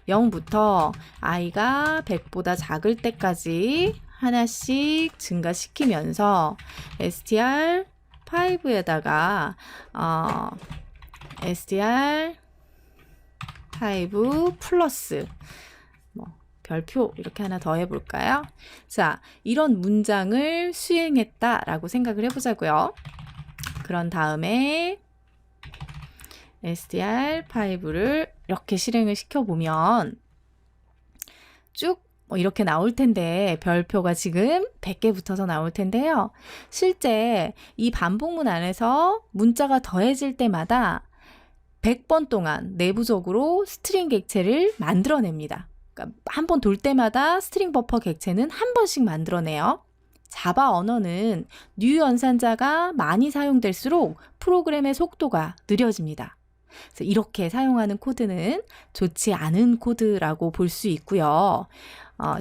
0부터 i가 100보다 작을 때까지 하나씩 증가시키면서 str5에다가 str5 플러스 별표 이렇게 하나 더 해볼까요? 자, 이런 문장을 수행했다라고 생각을 해보자고요. 그런 다음에 str5를 이렇게 실행을 시켜보면 쭉 이렇게 나올 텐데, 별표가 지금 100개 붙어서 나올 텐데요. 실제 이 반복문 안에서 문자가 더해질 때마다 100번 동안 내부적으로 스트링 객체를 만들어냅니다. 그러니까 한 번 돌 때마다 스트링 버퍼 객체는 한 번씩 만들어내요. 자바 언어는 뉴 연산자가 많이 사용될수록 프로그램의 속도가 느려집니다. 그래서 이렇게 사용하는 코드는 좋지 않은 코드라고 볼 수 있고요.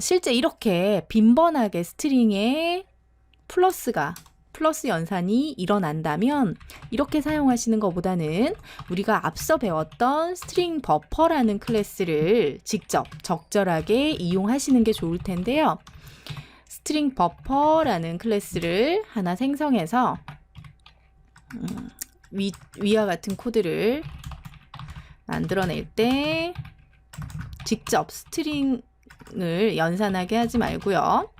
실제 이렇게 빈번하게 스트링에 플러스 연산이 일어난다면 이렇게 사용하시는 것보다는 우리가 앞서 배웠던 스트링 버퍼라는 클래스를 직접 적절하게 이용하시는 게 좋을 텐데요. 스트링 버퍼라는 클래스를 하나 생성해서 위와 같은 코드를 만들어낼 때 직접 스트링을 연산하게 하지 말고요.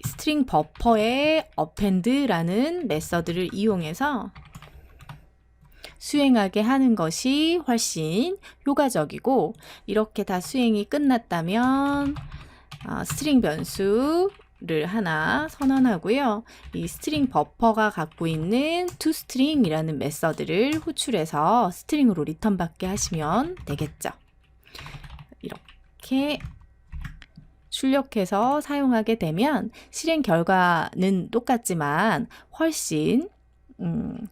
스트링 버퍼의 append라는 메서드를 이용해서 수행하게 하는 것이 훨씬 효과적이고, 이렇게 다 수행이 끝났다면 스트링 변수를 하나 선언하고요. 이 스트링 버퍼가 갖고 있는 toString이라는 메서드를 호출해서 스트링으로 리턴 받게 하시면 되겠죠. 이렇게 출력해서 사용하게 되면 실행 결과는 똑같지만 훨씬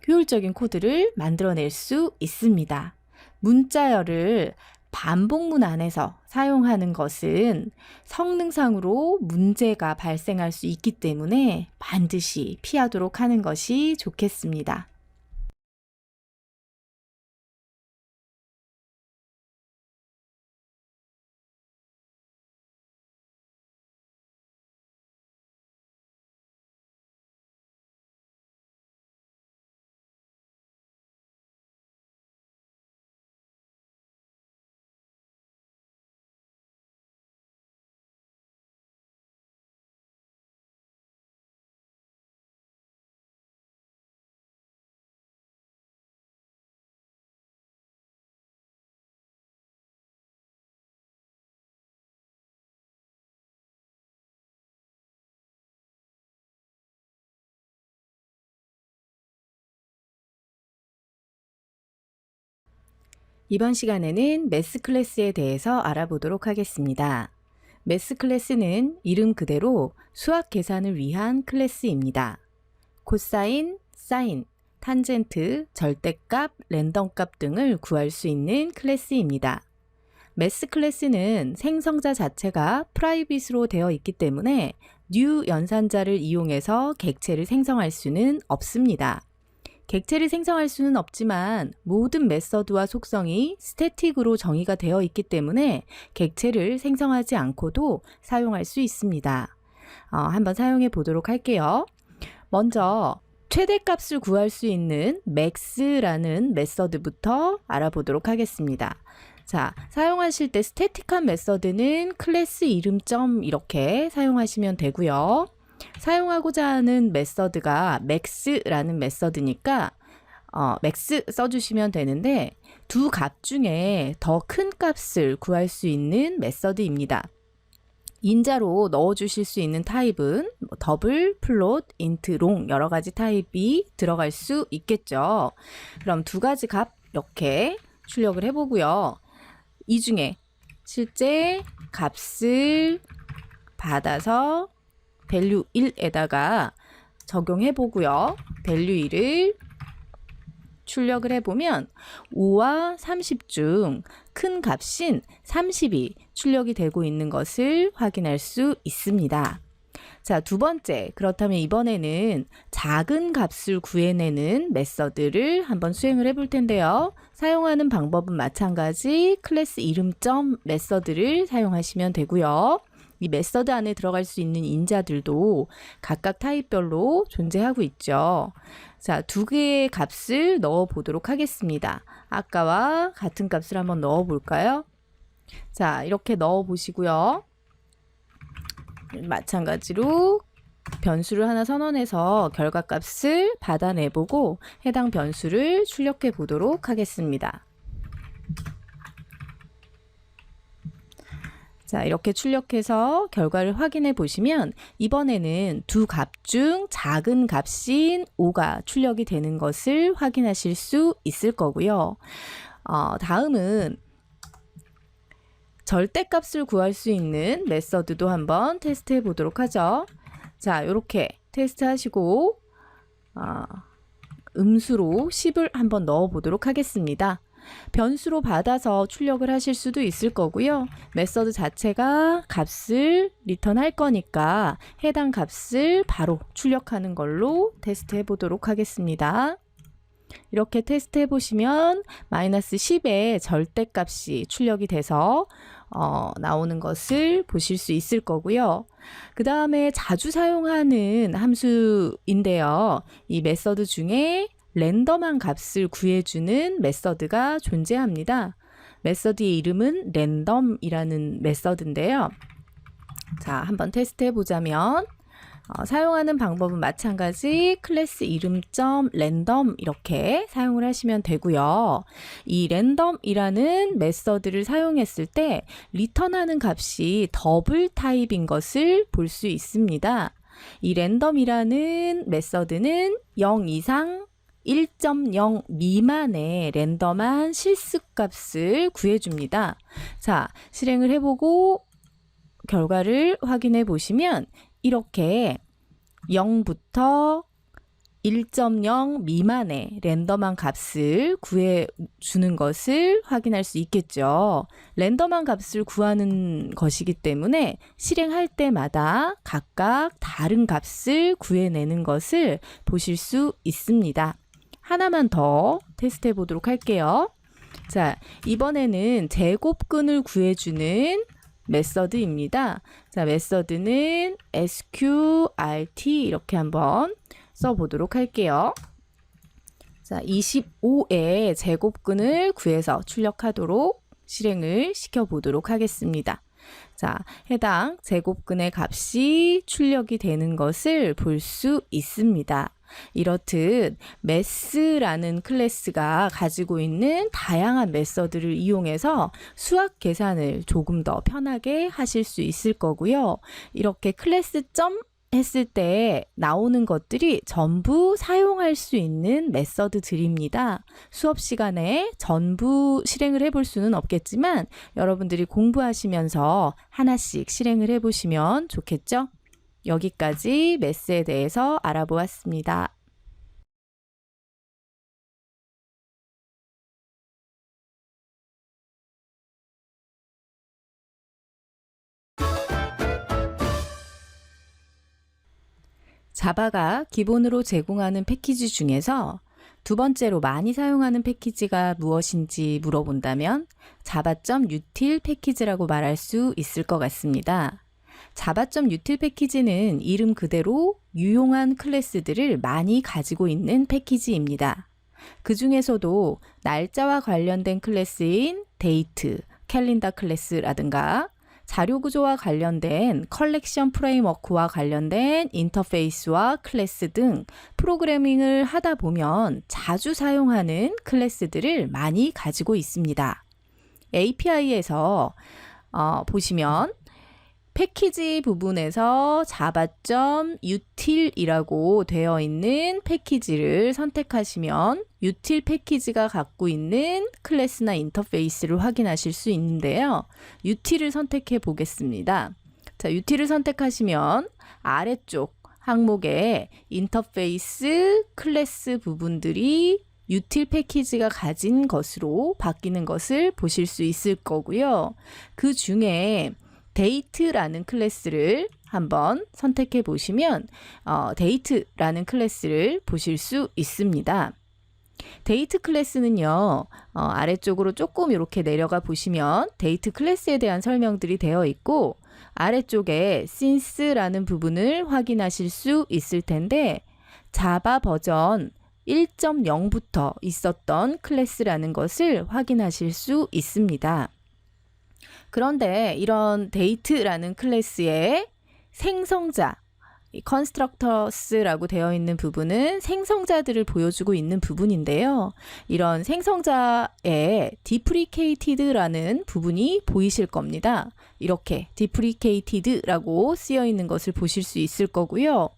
효율적인 코드를 만들어낼 수 있습니다. 문자열을 반복문 안에서 사용하는 것은 성능상으로 문제가 발생할 수 있기 때문에 반드시 피하도록 하는 것이 좋겠습니다. 이번 시간에는 매스 클래스에 대해서 알아보도록 하겠습니다. 매스 클래스는 이름 그대로 수학 계산을 위한 클래스입니다. 코사인, 사인, 탄젠트, 절대값, 랜덤값 등을 구할 수 있는 클래스입니다. 매스 클래스는 생성자 자체가 프라이빗으로 되어 있기 때문에 new 연산자를 이용해서 객체를 생성할 수는 없습니다. 객체를 생성할 수는 없지만 모든 메서드와 속성이 스태틱으로 정의가 되어 있기 때문에 객체를 생성하지 않고도 사용할 수 있습니다. 한번 사용해 보도록 할게요. 먼저 최대값을 구할 수 있는 max라는 메서드부터 알아보도록 하겠습니다. 자, 사용하실 때 스태틱한 메서드는 클래스 이름점 이렇게 사용하시면 되고요. 사용하고자 하는 메서드가 max라는 메서드니까 max 써주시면 되는데, 두 값 중에 더 큰 값을 구할 수 있는 메서드입니다. 인자로 넣어주실 수 있는 타입은 더블, 플롯, 인트, 롱 여러 가지 타입이 들어갈 수 있겠죠. 그럼 두 가지 값 이렇게 출력을 해보고요. 이 중에 실제 값을 받아서 value 1에다가 적용해 보고요. value 1을 출력을 해보면 5와 30 중 큰 값인 30이 출력이 되고 있는 것을 확인할 수 있습니다. 자, 두 번째, 그렇다면 이번에는 작은 값을 구해내는 메서드를 한번 수행을 해볼 텐데요. 사용하는 방법은 마찬가지 클래스 이름점 메서드를 사용하시면 되고요. 이 메서드 안에 들어갈 수 있는 인자들도 각각 타입별로 존재하고 있죠. 자, 두 개의 값을 넣어 보도록 하겠습니다. 아까와 같은 값을 한번 넣어 볼까요? 자, 이렇게 넣어 보시고요. 마찬가지로 변수를 하나 선언해서 결과값을 받아내보고 해당 변수를 출력해 보도록 하겠습니다. 자, 이렇게 출력해서 결과를 확인해 보시면 이번에는 두 값 중 작은 값인 5가 출력이 되는 것을 확인하실 수 있을 거고요. 다음은 절대값을 구할 수 있는 메서드도 한번 테스트해 보도록 하죠. 자, 이렇게 테스트 하시고 음수로 10을 한번 넣어 보도록 하겠습니다. 변수로 받아서 출력을 하실 수도 있을 거고요. 메서드 자체가 값을 리턴할 거니까 해당 값을 바로 출력하는 걸로 테스트해 보도록 하겠습니다. 이렇게 테스트해 보시면 마이너스 10의 절대값이 출력이 돼서 나오는 것을 보실 수 있을 거고요. 그 다음에 자주 사용하는 함수인데요. 이 메서드 중에 랜덤한 값을 구해주는 메서드가 존재합니다. 메서드의 이름은 랜덤이라는 메서드인데요. 자, 한번 테스트해 보자면 사용하는 방법은 마찬가지 클래스 이름.랜덤 이렇게 사용을 하시면 되고요. 이 랜덤이라는 메서드를 사용했을 때 리턴하는 값이 더블 타입인 것을 볼 수 있습니다. 이 랜덤이라는 메서드는 0 이상 1.0 미만의 랜덤한 실수값을 구해줍니다. 자, 실행을 해보고 결과를 확인해 보시면 이렇게 0부터 1.0 미만의 랜덤한 값을 구해주는 것을 확인할 수 있겠죠. 랜덤한 값을 구하는 것이기 때문에 실행할 때마다 각각 다른 값을 구해내는 것을 보실 수 있습니다. 하나만 더 테스트해 보도록 할게요. 자, 이번에는 제곱근을 구해주는 메서드입니다. 자, 메서드는 sqrt 이렇게 한번 써보도록 할게요. 자, 25의 제곱근을 구해서 출력하도록 실행을 시켜보도록 하겠습니다. 자, 해당 제곱근의 값이 출력이 되는 것을 볼 수 있습니다. 이렇듯 매스라는 클래스가 가지고 있는 다양한 메서드를 이용해서 수학 계산을 조금 더 편하게 하실 수 있을 거고요. 이렇게 클래스 점 했을 때 나오는 것들이 전부 사용할 수 있는 메서드들입니다. 수업 시간에 전부 실행을 해볼 수는 없겠지만 여러분들이 공부하시면서 하나씩 실행을 해보시면 좋겠죠? 여기까지 매스에 대해서 알아보았습니다. 자바가 기본으로 제공하는 패키지 중에서 두 번째로 많이 사용하는 패키지가 무엇인지 물어본다면 java.util 패키지라고 말할 수 있을 것 같습니다. java.util 패키지는 이름 그대로 유용한 클래스들을 많이 가지고 있는 패키지입니다. 그 중에서도 날짜와 관련된 클래스인 date, 캘린더 클래스라든가 자료구조와 관련된 컬렉션 프레임워크와 관련된 인터페이스와 클래스 등 프로그래밍을 하다 보면 자주 사용하는 클래스들을 많이 가지고 있습니다. API에서 보시면 패키지 부분에서 java.util이라고 되어 있는 패키지를 선택하시면 util 패키지가 갖고 있는 클래스나 인터페이스를 확인하실 수 있는데요. util을 선택해 보겠습니다. 자, util을 선택하시면 아래쪽 항목에 인터페이스, 클래스 부분들이 util 패키지가 가진 것으로 바뀌는 것을 보실 수 있을 거고요. 그 중에 date라는 클래스를 한번 선택해 보시면 date라는 클래스를 보실 수 있습니다. date 클래스는요, 아래쪽으로 조금 이렇게 내려가 보시면 date 클래스에 대한 설명들이 되어 있고 아래쪽에 since라는 부분을 확인하실 수 있을 텐데 자바 버전 1.0부터 있었던 클래스라는 것을 확인하실 수 있습니다. 그런데 이런 date라는 클래스의 생성자, constructors라고 되어 있는 부분은 생성자들을 보여주고 있는 부분인데요. 이런 생성자에 deprecated라는 부분이 보이실 겁니다. 이렇게 deprecated라고 쓰여 있는 것을 보실 수 있을 거고요.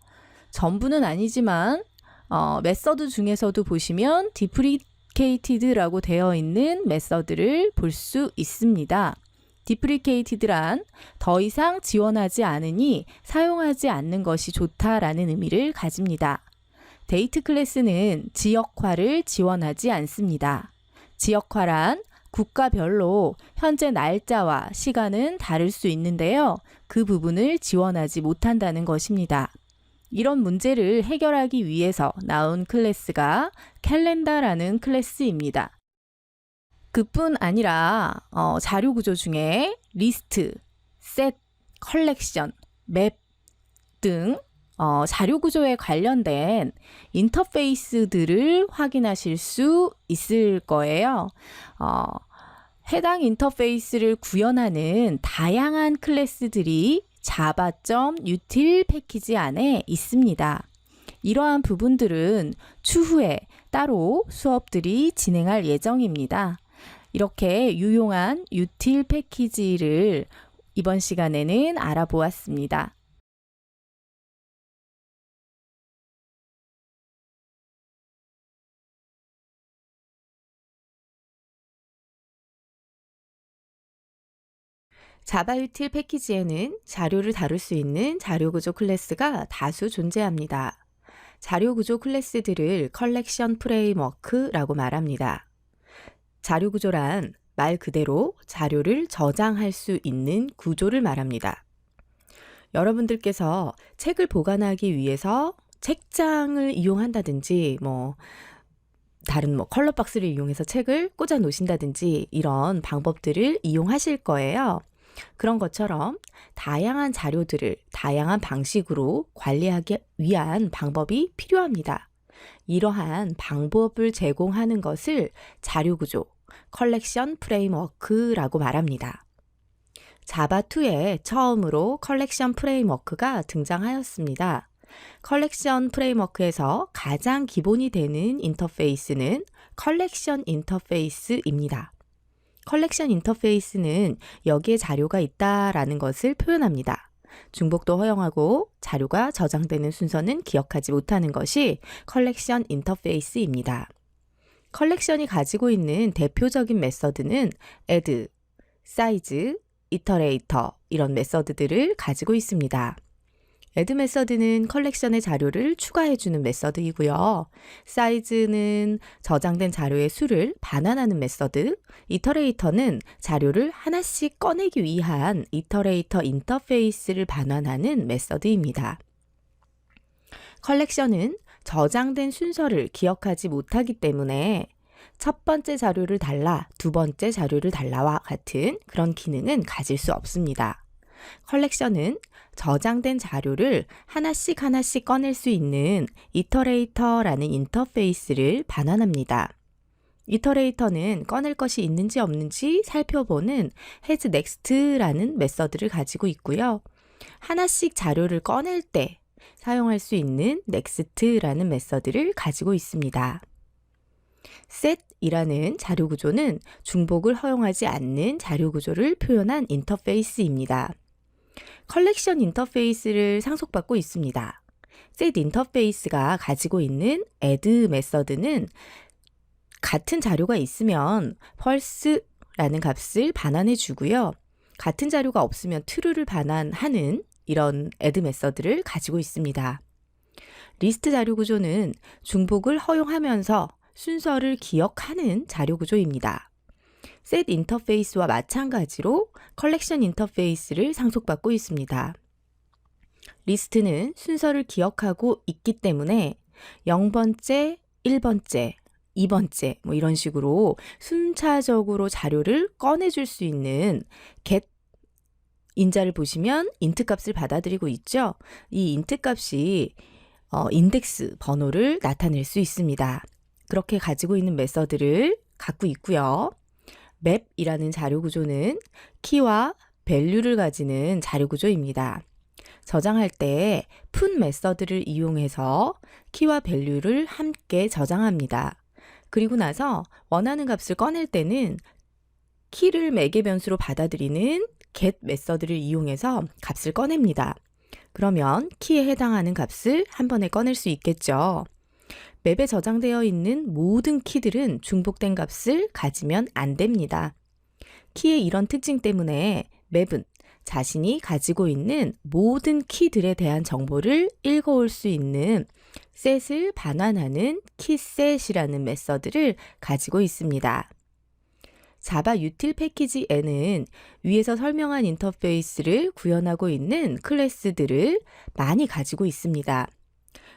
전부는 아니지만 메서드 중에서도 보시면 deprecated라고 되어 있는 메서드를 볼 수 있습니다. deprecated란 더 이상 지원하지 않으니 사용하지 않는 것이 좋다라는 의미를 가집니다. date 클래스는 지역화를 지원하지 않습니다. 지역화란 국가별로 현재 날짜와 시간은 다를 수 있는데요. 그 부분을 지원하지 못한다는 것입니다. 이런 문제를 해결하기 위해서 나온 클래스가 캘렌더라는 클래스입니다. 그뿐 아니라 자료 구조 중에 리스트, 셋, 컬렉션, 맵 등 자료 구조에 관련된 인터페이스들을 확인하실 수 있을 거예요. 해당 인터페이스를 구현하는 다양한 클래스들이 java.util 패키지 안에 있습니다. 이러한 부분들은 추후에 따로 수업들이 진행할 예정입니다. 이렇게 유용한 util 패키지를 이번 시간에는 알아보았습니다. 자바 util 패키지에는 자료를 다룰 수 있는 자료구조 클래스가 다수 존재합니다. 자료구조 클래스들을 컬렉션 프레임워크라고 말합니다. 자료구조란 말 그대로 자료를 저장할 수 있는 구조를 말합니다. 여러분들께서 책을 보관하기 위해서 책장을 이용한다든지 다른 컬러 박스를 이용해서 책을 꽂아 놓으신다든지 이런 방법들을 이용하실 거예요. 그런 것처럼 다양한 자료들을 다양한 방식으로 관리하기 위한 방법이 필요합니다. 이러한 방법을 제공하는 것을 자료구조, 컬렉션 프레임워크라고 말합니다. 자바2에 처음으로 컬렉션 프레임워크가 등장하였습니다. 컬렉션 프레임워크에서 가장 기본이 되는 인터페이스는 컬렉션 인터페이스입니다. 컬렉션 인터페이스는 여기에 자료가 있다라는 것을 표현합니다. 중복도 허용하고 자료가 저장되는 순서는 기억하지 못하는 것이 컬렉션 인터페이스입니다. 컬렉션이 가지고 있는 대표적인 메서드는 add, size, iterator 이런 메서드들을 가지고 있습니다. add 메서드는 컬렉션의 자료를 추가해주는 메서드이고요. size는 저장된 자료의 수를 반환하는 메서드, iterator는 자료를 하나씩 꺼내기 위한 iterator 인터페이스를 반환하는 메서드입니다. 컬렉션은 저장된 순서를 기억하지 못하기 때문에 첫 번째 자료를 달라, 두 번째 자료를 달라와 같은 그런 기능은 가질 수 없습니다. 컬렉션은 저장된 자료를 하나씩 꺼낼 수 있는 이터레이터라는 인터페이스를 반환합니다. 이터레이터는 꺼낼 것이 있는지 없는지 살펴보는 has next라는 메서드를 가지고 있고요. 하나씩 자료를 꺼낼 때 사용할 수 있는 next라는 메서드를 가지고 있습니다. set이라는 자료 구조는 중복을 허용하지 않는 자료 구조를 표현한 인터페이스입니다. 컬렉션 인터페이스를 상속받고 있습니다. set 인터페이스가 가지고 있는 add 메서드는 같은 자료가 있으면 false라는 값을 반환해 주고요. 같은 자료가 없으면 true를 반환하는 이런 add 메서드를 가지고 있습니다. 리스트 자료 구조는 중복을 허용하면서 순서를 기억하는 자료 구조입니다. set 인터페이스와 마찬가지로 컬렉션 인터페이스를 상속받고 있습니다. 리스트는 순서를 기억하고 있기 때문에 0번째, 1번째, 2번째 이런 식으로 순차적으로 자료를 꺼내줄 수 있는 get 인자를 보시면 int 값을 받아들이고 있죠. 이 int 값이 인덱스 번호를 나타낼 수 있습니다. 그렇게 가지고 있는 메서드를 갖고 있고요. map이라는 자료 구조는 키와 밸류를 가지는 자료 구조입니다. 저장할 때 put 메서드를 이용해서 키와 밸류를 함께 저장합니다. 그리고 나서 원하는 값을 꺼낼 때는 키를 매개 변수로 받아들이는 get 메서드를 이용해서 값을 꺼냅니다. 그러면 키에 해당하는 값을 한 번에 꺼낼 수 있겠죠. 맵에 저장되어 있는 모든 키들은 중복된 값을 가지면 안 됩니다. 키의 이런 특징 때문에 맵은 자신이 가지고 있는 모든 키들에 대한 정보를 읽어올 수 있는 셋을 반환하는 키셋이라는 메서드를 가지고 있습니다. 자바 유틸 패키지에는 위에서 설명한 인터페이스를 구현하고 있는 클래스들을 많이 가지고 있습니다.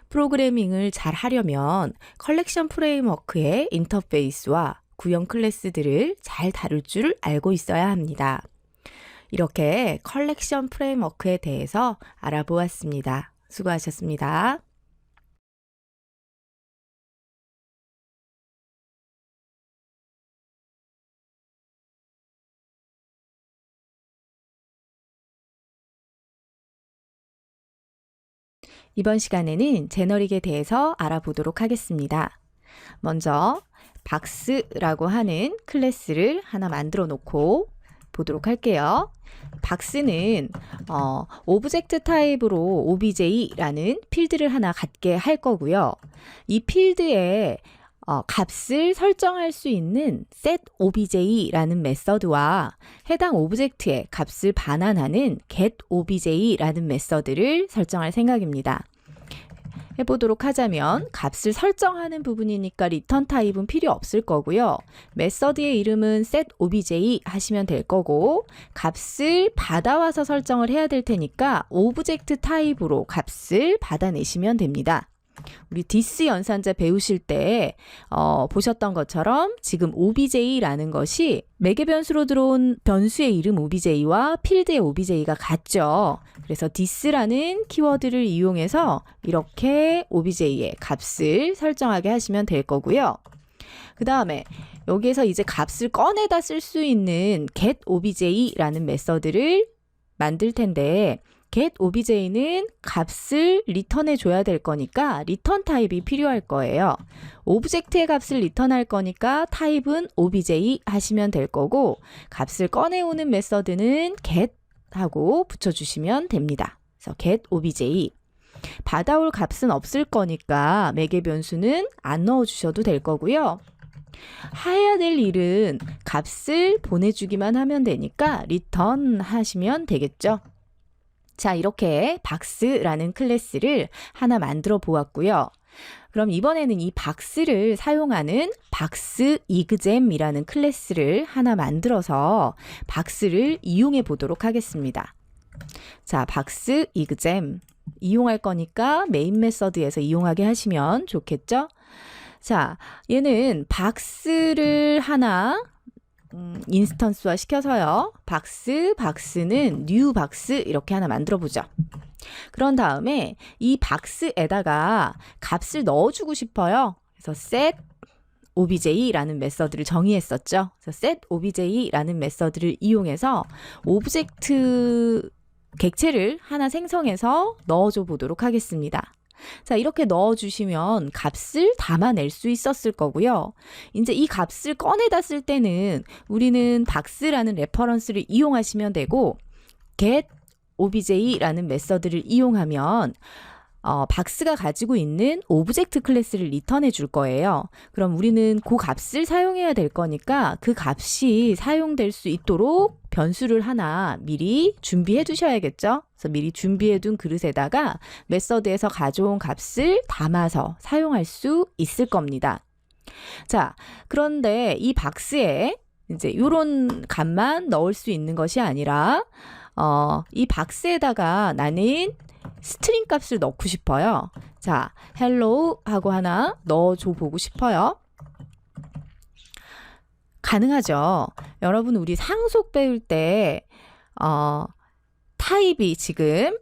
프로그래밍을 잘 하려면 컬렉션 프레임워크의 인터페이스와 구형 클래스들을 잘 다룰 줄 알고 있어야 합니다. 이렇게 컬렉션 프레임워크에 대해서 알아보았습니다. 수고하셨습니다. 이번 시간에는 제너릭에 대해서 알아보도록 하겠습니다. 먼저 박스라고 하는 클래스를 하나 만들어 놓고 보도록 할게요. 박스는 오브젝트 타입으로 obj라는 필드를 하나 갖게 할 거고요. 이 필드에 값을 설정할 수 있는 setObj라는 메서드와 해당 오브젝트의 값을 반환하는 getObj라는 메서드를 설정할 생각입니다. 해보도록 하자면 값을 설정하는 부분이니까 리턴 타입은 필요 없을 거고요. 메서드의 이름은 setObj 하시면 될 거고 값을 받아와서 설정을 해야 될 테니까 오브젝트 타입으로 값을 받아내시면 됩니다. 우리 디스 연산자 배우실 때 보셨던 것처럼 지금 obj라는 것이 매개 변수로 들어온 변수의 이름 obj와 필드의 obj가 같죠. 그래서 this라는 키워드를 이용해서 이렇게 obj의 값을 설정하게 하시면 될 거고요. 그 다음에 여기에서 이제 값을 꺼내다 쓸 수 있는 getObj라는 메서드를 만들 텐데 getObj는 값을 리턴해 줘야 될 거니까 리턴 타입이 필요할 거예요. 오브젝트의 값을 리턴할 거니까 타입은 obj 하시면 될 거고 값을 꺼내오는 메서드는 get 하고 붙여주시면 됩니다. 그래서 getObj 받아올 값은 없을 거니까 매개 변수는 안 넣어주셔도 될 거고요. 해야 될 일은 값을 보내주기만 하면 되니까 리턴 하시면 되겠죠. 자, 이렇게 박스라는 클래스를 하나 만들어 보았고요. 그럼 이번에는 이 박스를 사용하는 박스Exam이라는 클래스를 하나 만들어서 박스를 이용해 보도록 하겠습니다. 자, 박스Exam 이용할 거니까 메인 메서드에서 이용하게 하시면 좋겠죠? 자, 얘는 박스를 하나 인스턴스화 시켜서요. 박스는 new 박스 이렇게 하나 만들어 보죠. 그런 다음에 이 박스에다가 값을 넣어주고 싶어요. 그래서 set obj라는 메서드를 정의했었죠. 그래서 set obj라는 메서드를 이용해서 오브젝트 객체를 하나 생성해서 넣어줘 보도록 하겠습니다. 자, 이렇게 넣어주시면 값을 담아낼 수 있었을 거고요. 이제 이 값을 꺼내다 쓸 때는 우리는 박스라는 레퍼런스를 이용하시면 되고 getObj라는 메서드를 이용하면 박스가 가지고 있는 오브젝트 클래스를 리턴해 줄 거예요. 그럼 우리는 그 값을 사용해야 될 거니까 그 값이 사용될 수 있도록 변수를 하나 미리 준비해 두셔야겠죠. 그래서 미리 준비해 둔 그릇에다가 메서드에서 가져온 값을 담아서 사용할 수 있을 겁니다. 자, 그런데 이 박스에 이제 이런 값만 넣을 수 있는 것이 아니라 이 박스에다가 나는 스트링 값을 넣고 싶어요. 자, hello 하고 하나 넣어줘 보고 싶어요. 가능하죠. 여러분 우리 상속 배울 때 타입이 지금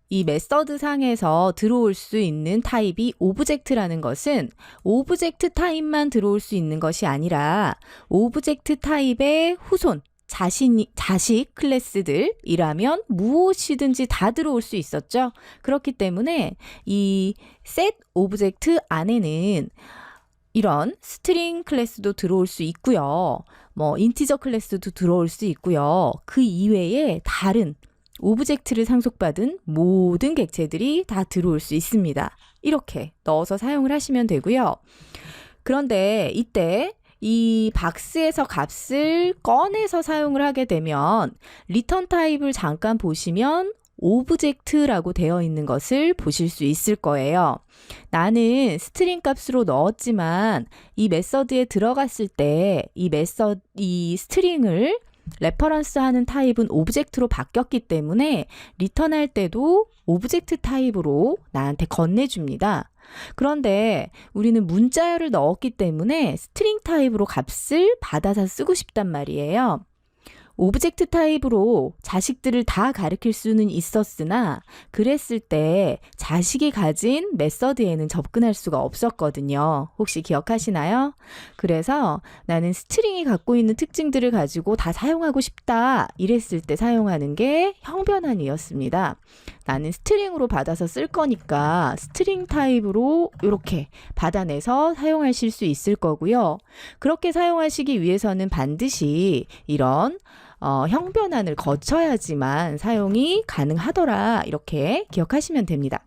이 메서드 상에서 들어올 수 있는 타입이 오브젝트라는 것은 오브젝트 타입만 들어올 수 있는 것이 아니라 오브젝트 타입의 후손 자식 클래스들이라면 무엇이든지 다 들어올 수 있었죠. 그렇기 때문에 이 set 오브젝트 안에는 이런 스트링 클래스도 들어올 수 있고요. 뭐 인티저 클래스도 들어올 수 있고요. 그 이외에 다른 오브젝트를 상속받은 모든 객체들이 다 들어올 수 있습니다. 이렇게 넣어서 사용을 하시면 되고요. 그런데 이때 이 박스에서 값을 꺼내서 사용을 하게 되면 리턴 타입을 잠깐 보시면 오브젝트라고 되어 있는 것을 보실 수 있을 거예요. 나는 스트링 값으로 넣었지만 이 메서드에 들어갔을 때 이 스트링을 레퍼런스 하는 타입은 오브젝트로 바뀌었기 때문에 리턴할 때도 오브젝트 타입으로 나한테 건네줍니다. 그런데 우리는 문자열을 넣었기 때문에 스트링 타입으로 값을 받아서 쓰고 싶단 말이에요. 오브젝트 타입으로 자식들을 다 가리킬 수는 있었으나 그랬을 때 자식이 가진 메서드에는 접근할 수가 없었거든요. 혹시 기억하시나요? 그래서 나는 스트링이 갖고 있는 특징들을 가지고 다 사용하고 싶다 이랬을 때 사용하는 게 형변환이었습니다. 나는 스트링으로 받아서 쓸 거니까 스트링 타입으로 이렇게 받아내서 사용하실 수 있을 거고요. 그렇게 사용하시기 위해서는 반드시 이런 형변환을 거쳐야지만 사용이 가능하더라 이렇게 기억하시면 됩니다.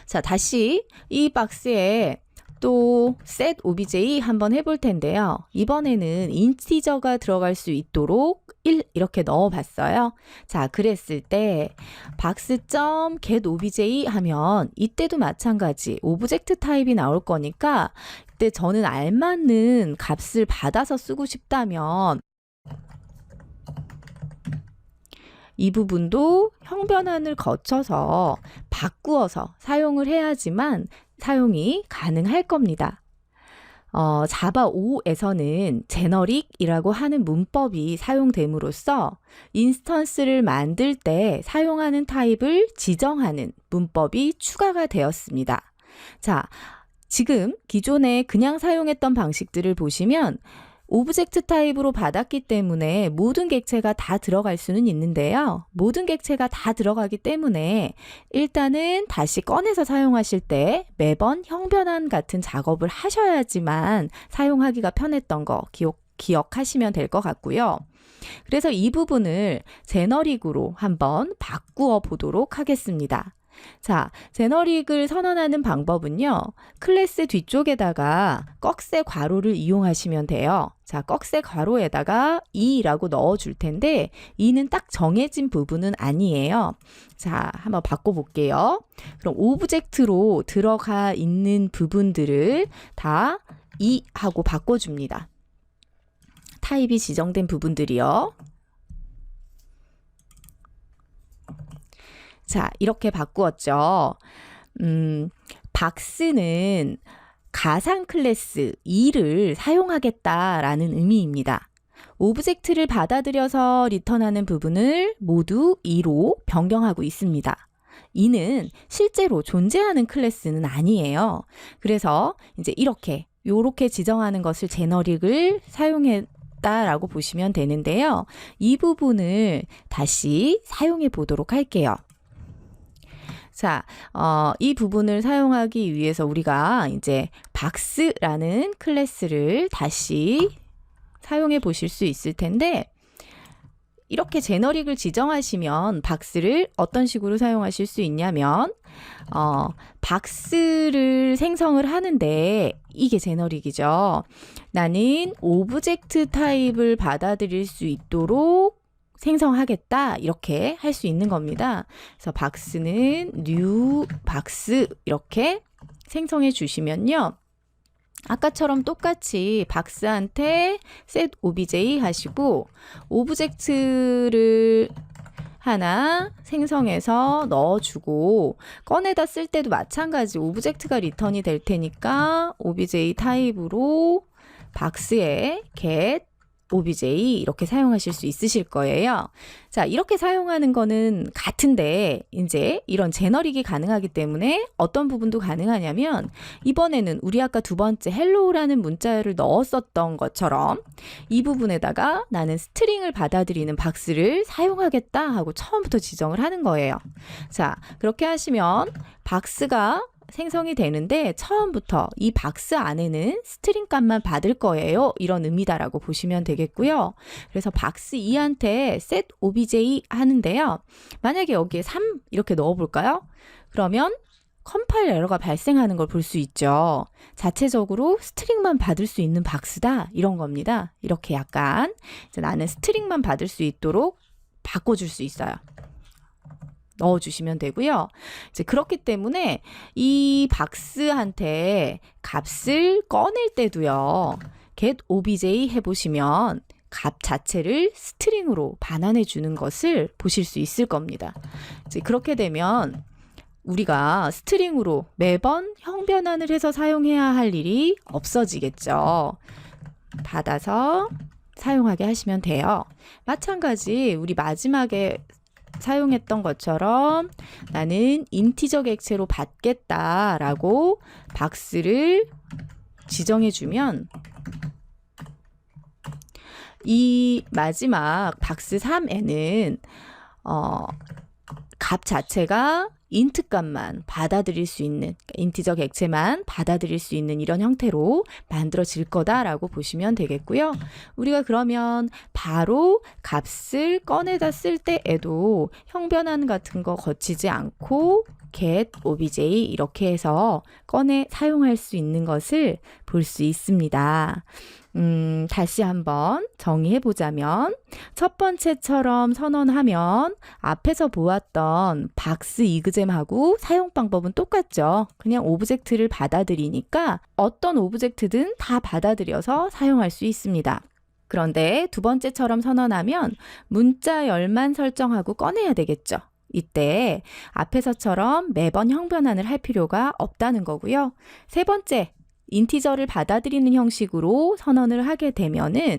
자, 다시 이 박스에 또 set obj 한번 해볼 텐데요. 이번에는 인티저가 들어갈 수 있도록 1 이렇게 넣어봤어요. 자, 그랬을 때 box.getObj 하면 이때도 마찬가지 오브젝트 타입이 나올 거니까 이때 저는 알맞는 값을 받아서 쓰고 싶다면 이 부분도 형변환을 거쳐서 바꾸어서 사용을 해야지만 사용이 가능할 겁니다. 자바 5에서는 제너릭이라고 하는 문법이 사용됨으로써 인스턴스를 만들 때 사용하는 타입을 지정하는 문법이 추가가 되었습니다. 자, 지금 기존에 그냥 사용했던 방식들을 보시면 오브젝트 타입으로 받았기 때문에 모든 객체가 다 들어갈 수는 있는데요. 모든 객체가 다 들어가기 때문에 일단은 다시 꺼내서 사용하실 때 매번 형변환 같은 작업을 하셔야지만 사용하기가 편했던 거 기억하시면 될 것 같고요. 그래서 이 부분을 제너릭으로 한번 바꾸어 보도록 하겠습니다. 자, 제너릭을 선언하는 방법은요. 클래스 뒤쪽에다가 꺽쇠 괄호를 이용하시면 돼요. 자, 꺽쇠 괄호에다가 2라고 넣어 줄 텐데 2는 딱 정해진 부분은 아니에요. 자, 한번 바꿔 볼게요. 그럼 오브젝트로 들어가 있는 부분들을 다 2하고 바꿔 줍니다. 타입이 지정된 부분들이요. 자, 이렇게 바꾸었죠. 박스는 가상 클래스 2를 사용하겠다라는 의미입니다. 오브젝트를 받아들여서 리턴하는 부분을 모두 2로 변경하고 있습니다. 2는 실제로 존재하는 클래스는 아니에요. 그래서 이제 요렇게 지정하는 것을 제너릭을 사용했다라고 보시면 되는데요. 이 부분을 다시 사용해 보도록 할게요. 자, 이 부분을 사용하기 위해서 우리가 이제 박스라는 클래스를 다시 사용해 보실 수 있을 텐데 이렇게 제너릭을 지정하시면 박스를 어떤 식으로 사용하실 수 있냐면 박스를 생성을 하는데 이게 제너릭이죠. 나는 오브젝트 타입을 받아들일 수 있도록 생성하겠다 이렇게 할 수 있는 겁니다. 그래서 박스는 new 박스 이렇게 생성해 주시면요. 아까처럼 똑같이 박스한테 set obj 하시고 오브젝트를 하나 생성해서 넣어주고 꺼내다 쓸 때도 마찬가지 오브젝트가 리턴이 될 테니까 obj 타입으로 박스에 get obj 이렇게 사용하실 수 있으실 거예요. 자, 이렇게 사용하는 거는 같은데 이제 이런 제너릭이 가능하기 때문에 어떤 부분도 가능하냐면 이번에는 우리 아까 두 번째 hello라는 문자를 넣었었던 것처럼 이 부분에다가 나는 스트링을 받아들이는 박스를 사용하겠다 하고 처음부터 지정을 하는 거예요. 자, 그렇게 하시면 박스가 생성이 되는데 처음부터 이 박스 안에는 스트링 값만 받을 거예요. 이런 의미다라고 보시면 되겠고요. 그래서 박스 2한테 set obj 하는데요. 만약에 여기에 3 이렇게 넣어 볼까요? 그러면 컴파일 에러가 발생하는 걸 볼 수 있죠. 자체적으로 스트링만 받을 수 있는 박스다 이런 겁니다. 이렇게 약간 이제 나는 스트링만 받을 수 있도록 바꿔줄 수 있어요. 넣어주시면 되고요. 이제 그렇기 때문에 이 박스한테 값을 꺼낼 때도요. get obj 해보시면 값 자체를 스트링으로 반환해 주는 것을 보실 수 있을 겁니다. 이제 그렇게 되면 우리가 스트링으로 매번 형변환을 해서 사용해야 할 일이 없어지겠죠. 받아서 사용하게 하시면 돼요. 마찬가지 우리 마지막에 사용했던 것처럼 나는 인티저 객체로 받겠다라고 박스를 지정해 주면 이 마지막 박스 3에는 값 자체가 인트 값만 받아들일 수 있는, 인티저 객체만 받아들일 수 있는 이런 형태로 만들어질 거다라고 보시면 되겠고요. 우리가 그러면 바로 값을 꺼내다 쓸 때에도 형변환 같은 거 거치지 않고 get obj 이렇게 해서 꺼내 사용할 수 있는 것을 볼 수 있습니다. 다시 한번 정의해 보자면 첫 번째처럼 선언하면 앞에서 보았던 박스 이그잼하고 사용 방법은 똑같죠. 그냥 오브젝트를 받아들이니까 어떤 오브젝트든 다 받아들여서 사용할 수 있습니다. 그런데 두 번째처럼 선언하면 문자 열만 설정하고 꺼내야 되겠죠. 이때 앞에서처럼 매번 형변환을 할 필요가 없다는 거고요. 세 번째, 인티저를 받아들이는 형식으로 선언을 하게 되면은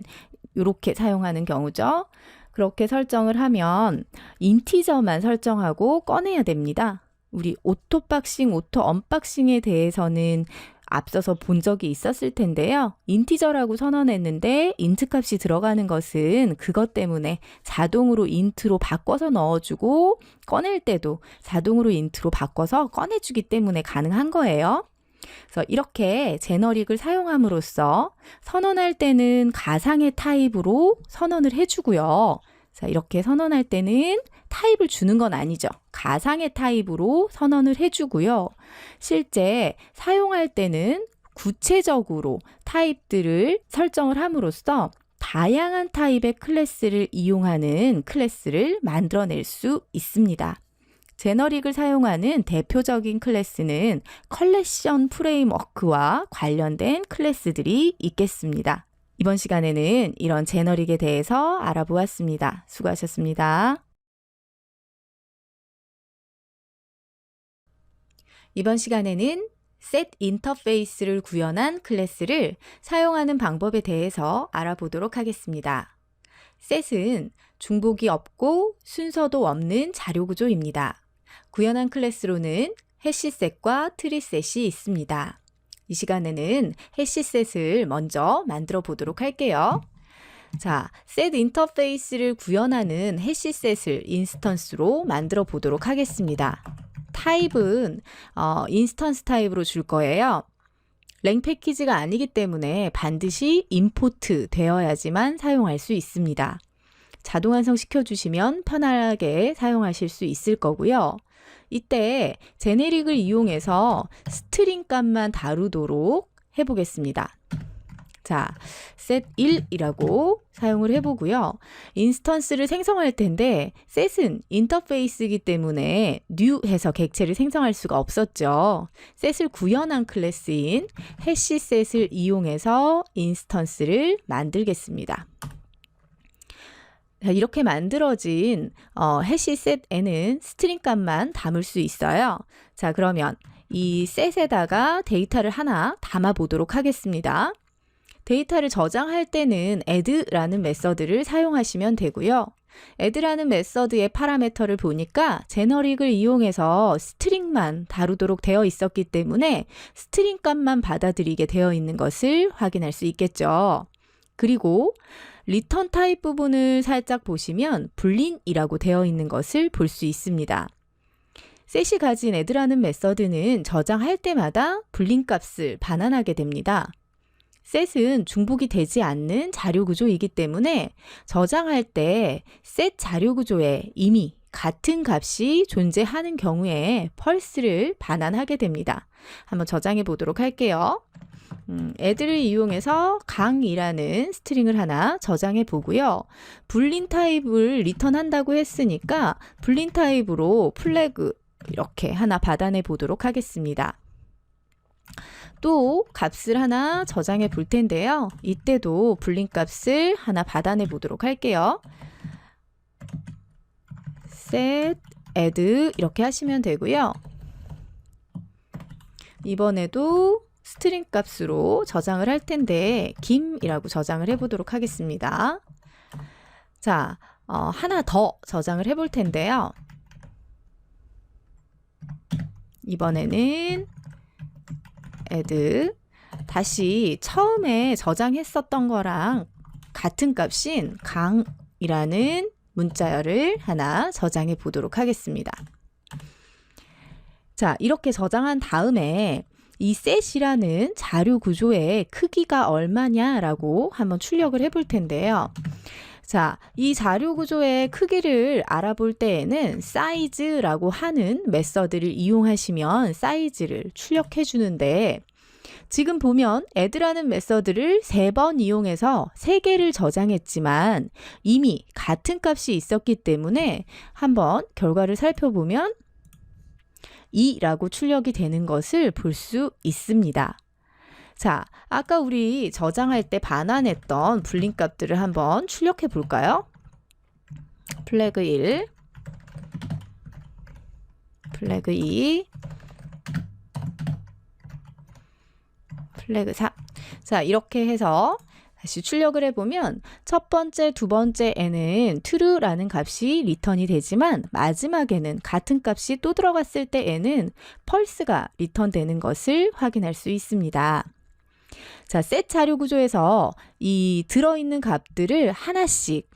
이렇게 사용하는 경우죠. 그렇게 설정을 하면 인티저만 설정하고 꺼내야 됩니다. 우리 오토 박싱, 오토 언박싱에 대해서는 앞서서 본 적이 있었을 텐데요. 인티저라고 선언했는데 인트 값이 들어가는 것은 그것 때문에 자동으로 인트로 바꿔서 넣어주고 꺼낼 때도 자동으로 인트로 바꿔서 꺼내주기 때문에 가능한 거예요. 그래서 이렇게 제너릭을 사용함으로써 선언할 때는 가상의 타입으로 선언을 해주고요. 자, 이렇게 선언할 때는 타입을 주는 건 아니죠. 가상의 타입으로 선언을 해주고요. 실제 사용할 때는 구체적으로 타입들을 설정을 함으로써 다양한 타입의 클래스를 이용하는 클래스를 만들어낼 수 있습니다. 제너릭을 사용하는 대표적인 클래스는 컬렉션 프레임워크와 관련된 클래스들이 있겠습니다. 이번 시간에는 이런 제너릭에 대해서 알아보았습니다. 수고하셨습니다. 이번 시간에는 set 인터페이스를 구현한 클래스를 사용하는 방법에 대해서 알아보도록 하겠습니다. set은 중복이 없고 순서도 없는 자료 구조입니다. 구현한 클래스로는 해시셋과 트리셋이 있습니다. 이 시간에는 해시셋을 먼저 만들어 보도록 할게요. 자, set 인터페이스를 구현하는 해시셋을 인스턴스로 만들어 보도록 하겠습니다. 타입은 인스턴스 타입으로 줄 거예요. 랭 패키지가 아니기 때문에 반드시 임포트 되어야지만 사용할 수 있습니다. 자동 완성시켜 주시면 편하게 사용하실 수 있을 거고요. 이때 제네릭을 이용해서 스트링 값만 다루도록 해보겠습니다. 자, set1이라고 사용을 해보고요. 인스턴스를 생성할 텐데 set은 인터페이스이기 때문에 new 해서 객체를 생성할 수가 없었죠. set을 구현한 클래스인 해시셋을 이용해서 인스턴스를 만들겠습니다. 자, 이렇게 만들어진 해시셋에는 스트링 값만 담을 수 있어요. 자, 그러면 이 셋에다가 데이터를 하나 담아 보도록 하겠습니다. 데이터를 저장할 때는 add라는 메서드를 사용하시면 되고요. add라는 메서드의 파라미터를 보니까 제너릭을 이용해서 스트링만 다루도록 되어 있었기 때문에 스트링 값만 받아들이게 되어 있는 것을 확인할 수 있겠죠. 그리고 리턴 타입 부분을 살짝 보시면 불린이라고 되어 있는 것을 볼 수 있습니다. 셋이 가진 add라는 메서드는 저장할 때마다 불린 값을 반환하게 됩니다. 셋은 중복이 되지 않는 자료 구조이기 때문에 저장할 때 셋 자료 구조에 이미 같은 값이 존재하는 경우에 펄스를 반환하게 됩니다. 한번 저장해 보도록 할게요. 애들을 이용해서 강이라는 스트링을 하나 저장해 보고요. 불린 타입을 리턴한다고 했으니까 불린 타입으로 플래그 이렇게 하나 받아내 보도록 하겠습니다. 또 값을 하나 저장해 볼 텐데요. 이때도 불린 값을 하나 받아내 보도록 할게요. set add 이렇게 하시면 되고요. 이번에도 스트링 값으로 저장을 할 텐데 김이라고 저장을 해 보도록 하겠습니다. 자, 하나 더 저장을 해 볼 텐데요. 이번에는 add 다시 처음에 저장했었던 거랑 같은 값인 강이라는 문자열을 하나 저장해 보도록 하겠습니다. 자, 이렇게 저장한 다음에 이 set이라는 자료 구조의 크기가 얼마냐라고 한번 출력을 해볼 텐데요. 자, 이 자료 구조의 크기를 알아볼 때에는 size라고 하는 메서드를 이용하시면 사이즈를 출력해 주는데 지금 보면 add라는 메서드를 3번 이용해서 3개를 저장했지만 이미 같은 값이 있었기 때문에 한번 결과를 살펴보면 2라고 출력이 되는 것을 볼 수 있습니다. 자, 아까 우리 저장할 때 반환했던 불린 값들을 한번 출력해 볼까요? 플래그 1, 플래그 2, 플래그 3. 자, 이렇게 해서 다시 출력을 해보면 첫 번째, 두 번째에는 true라는 값이 리턴이 되지만 마지막에는 같은 값이 또 들어갔을 때에는 false가 리턴되는 것을 확인할 수 있습니다. 자, set 자료 구조에서 이 들어있는 값들을 하나씩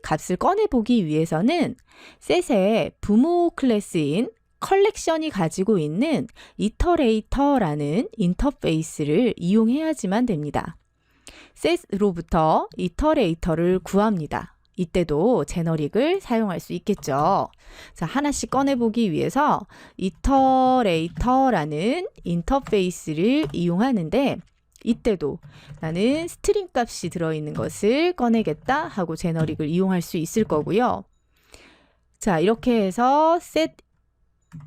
값을 꺼내보기 위해서는 set의 부모 클래스인 컬렉션이 가지고 있는 이터레이터라는 인터페이스를 이용해야지만 됩니다. set으로부터 이터레이터를 구합니다. 이때도 제너릭을 사용할 수 있겠죠. 자, 하나씩 꺼내보기 위해서 이터레이터라는 인터페이스를 이용하는데 이때도 나는 스트링 값이 들어있는 것을 꺼내겠다 하고 제너릭을 이용할 수 있을 거고요. 자, 이렇게 해서 set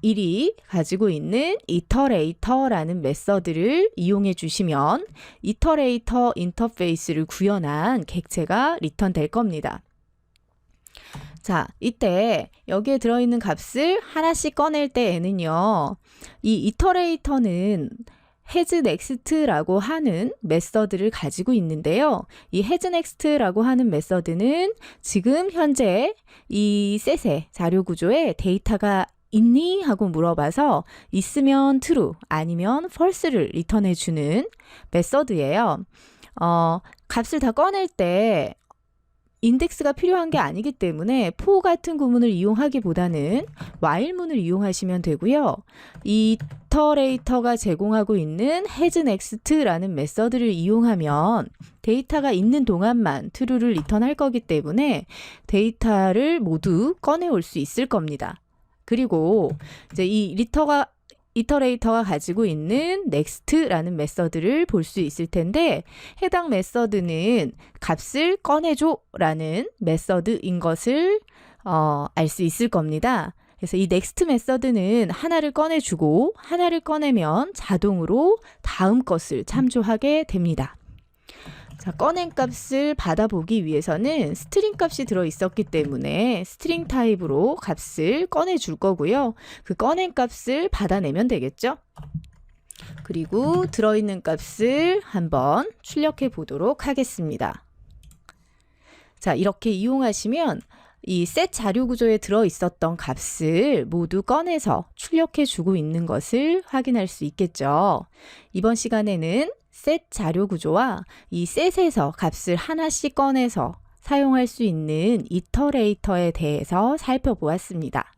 1이 가지고 있는 이터레이터라는 메서드를 이용해 주시면 이터레이터 인터페이스를 구현한 객체가 리턴될 겁니다. 자, 이때 여기에 들어있는 값을 하나씩 꺼낼 때에는요. 이 이터레이터는 hasNext라고 하는 메서드를 가지고 있는데요. 이 hasNext라고 하는 메서드는 지금 현재 이 set의 자료 구조에 데이터가 있니? 하고 물어봐서 있으면 true 아니면 false를 리턴해 주는 메서드예요. 값을 다 꺼낼 때 인덱스가 필요한 게 아니기 때문에 for 같은 구문을 이용하기보다는 while문을 이용하시면 되고요. 이 이터레이터가 제공하고 있는 hasNext라는 메서드를 이용하면 데이터가 있는 동안만 true를 리턴할 거기 때문에 데이터를 모두 꺼내올 수 있을 겁니다. 그리고 이제 이 이터레이터가 가지고 있는 next라는 메서드를 볼 수 있을 텐데 해당 메서드는 값을 꺼내줘라는 메서드인 것을 알 수 있을 겁니다. 그래서 이 next 메서드는 하나를 꺼내주고 하나를 꺼내면 자동으로 다음 것을 참조하게 됩니다. 자, 꺼낸 값을 받아보기 위해서는 스트링 값이 들어있었기 때문에 스트링 타입으로 값을 꺼내줄 거고요. 그 꺼낸 값을 받아내면 되겠죠. 그리고 들어있는 값을 한번 출력해 보도록 하겠습니다. 자, 이렇게 이용하시면 이 set 자료 구조에 들어있었던 값을 모두 꺼내서 출력해 주고 있는 것을 확인할 수 있겠죠. 이번 시간에는 set 자료 구조와 이 set에서 값을 하나씩 꺼내서 사용할 수 있는 이터레이터에 대해서 살펴보았습니다.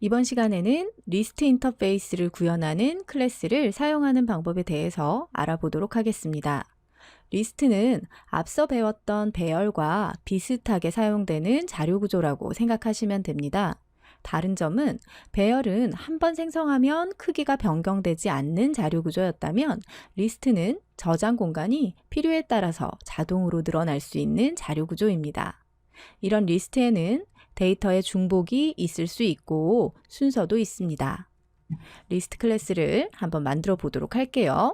이번 시간에는 리스트 인터페이스를 구현하는 클래스를 사용하는 방법에 대해서 알아보도록 하겠습니다. 리스트는 앞서 배웠던 배열과 비슷하게 사용되는 자료 구조라고 생각하시면 됩니다. 다른 점은 배열은 한번 생성하면 크기가 변경되지 않는 자료 구조였다면 리스트는 저장 공간이 필요에 따라서 자동으로 늘어날 수 있는 자료 구조입니다. 이런 리스트에는 데이터의 중복이 있을 수 있고 순서도 있습니다. 리스트 클래스를 한번 만들어 보도록 할게요.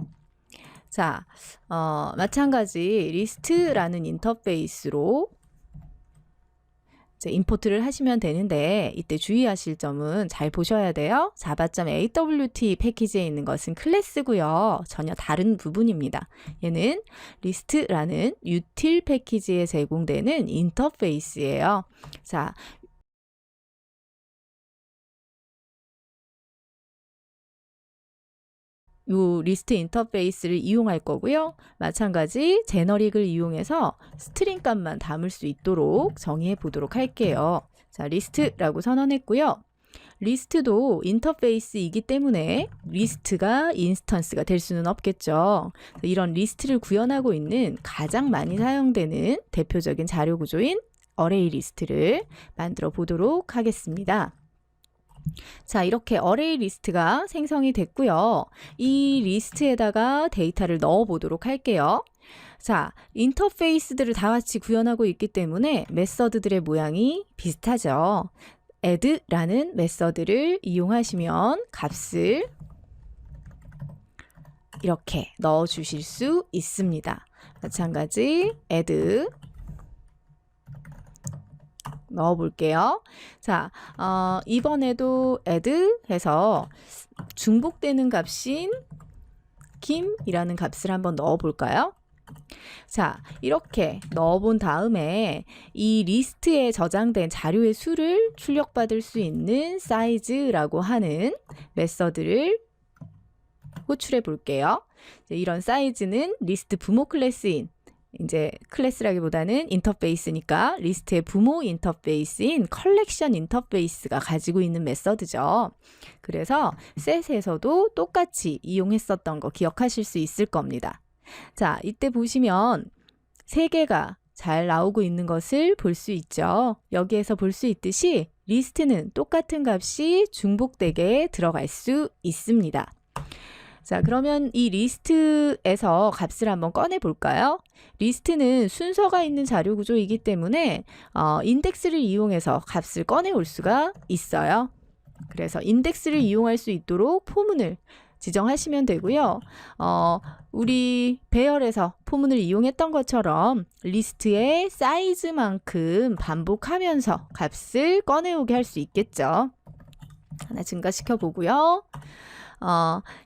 자, 마찬가지 리스트라는 인터페이스로 임포트를 하시면 되는데 이때 주의하실 점은 잘 보셔야 돼요. java.awt 패키지에 있는 것은 클래스고요. 전혀 다른 부분입니다. 얘는 리스트라는 util 패키지에 제공되는 인터페이스예요. 자, 요 리스트 인터페이스를 이용할 거고요. 마찬가지 제너릭을 이용해서 스트링 값만 담을 수 있도록 정의해 보도록 할게요. 자, 리스트라고 선언했고요. 리스트도 인터페이스이기 때문에 리스트가 인스턴스가 될 수는 없겠죠. 이런 리스트를 구현하고 있는 가장 많이 사용되는 대표적인 자료 구조인 어레이 리스트를 만들어 보도록 하겠습니다. 자, 이렇게 어레이 리스트가 생성이 됐고요. 이 리스트에다가 데이터를 넣어 보도록 할게요. 자, 인터페이스들을 다 같이 구현하고 있기 때문에 메서드들의 모양이 비슷하죠. add라는 메서드를 이용하시면 값을 이렇게 넣어 주실 수 있습니다. 마찬가지 add 넣어 볼게요. 자, 이번에도 add 해서 중복되는 값인 김이라는 값을 한번 넣어 볼까요? 자, 이렇게 넣어 본 다음에 이 리스트에 저장된 자료의 수를 출력받을 수 있는 사이즈라고 하는 메서드를 호출해 볼게요. 이런 사이즈는 리스트 부모 클래스인 이제 클래스라기보다는 인터페이스니까 리스트의 부모 인터페이스인 컬렉션 인터페이스가 가지고 있는 메서드죠. 그래서 셋에서도 똑같이 이용했었던 거 기억하실 수 있을 겁니다. 자, 이때 보시면 세 개가 잘 나오고 있는 것을 볼 수 있죠. 여기에서 볼 수 있듯이 리스트는 똑같은 값이 중복되게 들어갈 수 있습니다. 자, 그러면 이 리스트에서 값을 한번 꺼내 볼까요? 리스트는 순서가 있는 자료 구조이기 때문에 인덱스를 이용해서 값을 꺼내 올 수가 있어요. 그래서 인덱스를 이용할 수 있도록 포문을 지정하시면 되고요. 우리 배열에서 포문을 이용했던 것처럼 리스트의 사이즈만큼 반복하면서 값을 꺼내오게 할 수 있겠죠. 하나 증가시켜 보고요.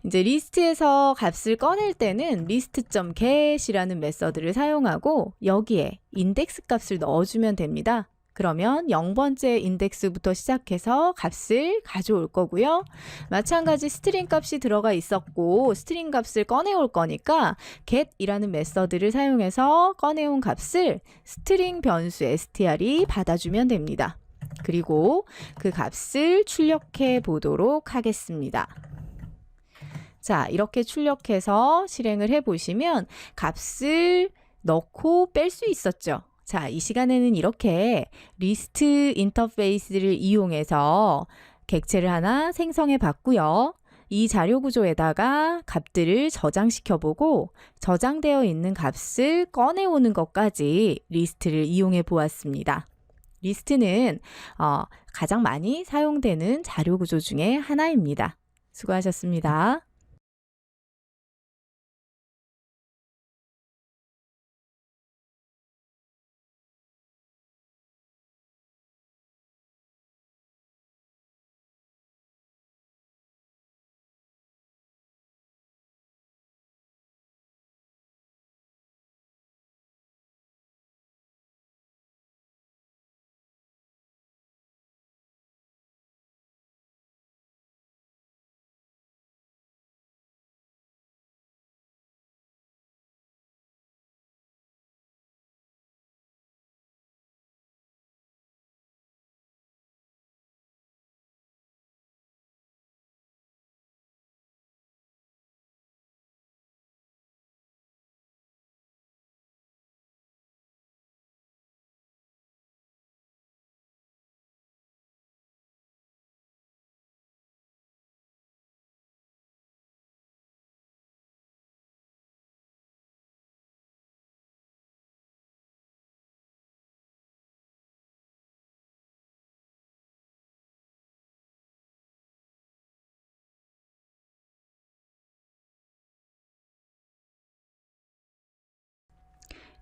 이제 리스트에서 값을 꺼낼 때는 list.get이라는 메서드를 사용하고 여기에 인덱스 값을 넣어주면 됩니다. 그러면 0번째 인덱스부터 시작해서 값을 가져올 거고요. 마찬가지 스트링 값이 들어가 있었고 스트링 값을 꺼내올 거니까 get이라는 메서드를 사용해서 꺼내온 값을 스트링 변수 str이 받아주면 됩니다. 그리고 그 값을 출력해 보도록 하겠습니다. 자, 이렇게 출력해서 실행을 해보시면 값을 넣고 뺄 수 있었죠. 자, 이 시간에는 이렇게 리스트 인터페이스를 이용해서 객체를 하나 생성해 봤고요. 이 자료 구조에다가 값들을 저장시켜 보고 저장되어 있는 값을 꺼내오는 것까지 리스트를 이용해 보았습니다. 리스트는 가장 많이 사용되는 자료 구조 중에 하나입니다. 수고하셨습니다.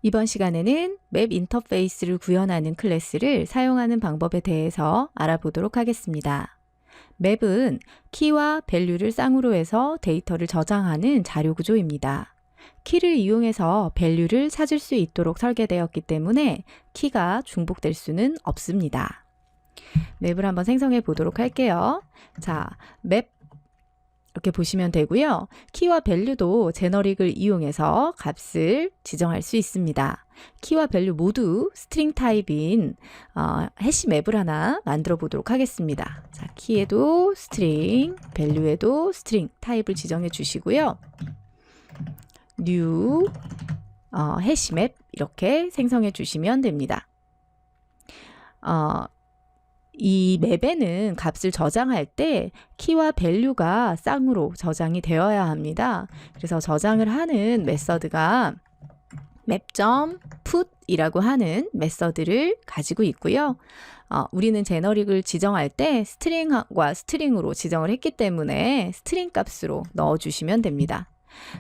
이번 시간에는 맵 인터페이스를 구현하는 클래스를 사용하는 방법에 대해서 알아보도록 하겠습니다. 맵은 키와 밸류를 쌍으로 해서 데이터를 저장하는 자료 구조입니다. 키를 이용해서 밸류를 찾을 수 있도록 설계되었기 때문에 키가 중복될 수는 없습니다. 맵을 한번 생성해 보도록 할게요. 자, 맵 이렇게 보시면 되고요. 키와 밸류도 제너릭을 이용해서 값을 지정할 수 있습니다. 키와 밸류 모두 스트링 타입인 해시 맵을 하나 만들어 보도록 하겠습니다. 자, 키에도 스트링, 밸류에도 스트링 타입을 지정해 주시고요. new 해시 맵 이렇게 생성해 주시면 됩니다. 이 맵에는 값을 저장할 때 키와 밸류가 쌍으로 저장이 되어야 합니다. 그래서 저장을 하는 메서드가 map.put이라고 하는 메서드를 가지고 있고요. 우리는 제너릭을 지정할 때 스트링과 스트링으로 지정을 했기 때문에 스트링 값으로 넣어주시면 됩니다.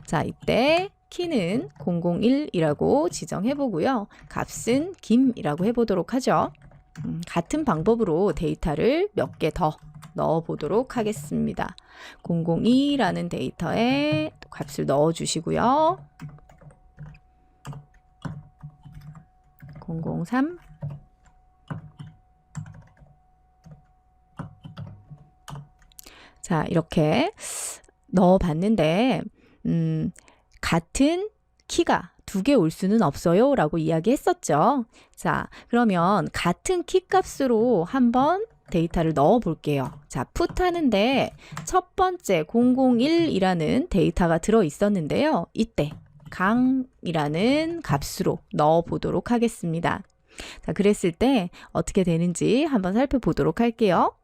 자, 이때 키는 001이라고 지정해 보고요. 값은 김이라고 해보도록 하죠. 같은 방법으로 데이터를 몇 개 더 넣어 보도록 하겠습니다. 002라는 데이터에 값을 넣어 주시고요. 003 자, 이렇게 넣어 봤는데 같은 키가 두 개 올 수는 없어요 라고 이야기했었죠. 자, 그러면 같은 키 값으로 한번 데이터를 넣어 볼게요. 자, put 하는데 첫 번째 001이라는 데이터가 들어 있었는데요. 이때 강이라는 값으로 넣어 보도록 하겠습니다. 자, 그랬을 때 어떻게 되는지 한번 살펴보도록 할게요.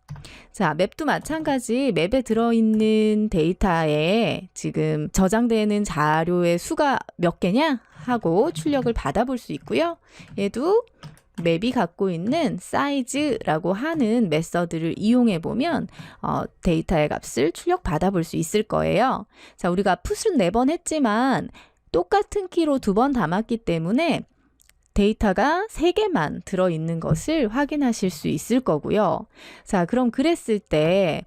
자, 맵도 마찬가지 맵에 들어있는 데이터에 지금 저장되는 자료의 수가 몇 개냐 하고 출력을 받아볼 수 있고요. 얘도 맵이 갖고 있는 사이즈라고 하는 메서드를 이용해 보면 데이터의 값을 출력 받아볼 수 있을 거예요. 자, 우리가 put을 4번 했지만 똑같은 키로 2번 담았기 때문에 데이터가 3개만 들어있는 것을 확인하실 수 있을 거고요. 자, 그럼 그랬을 때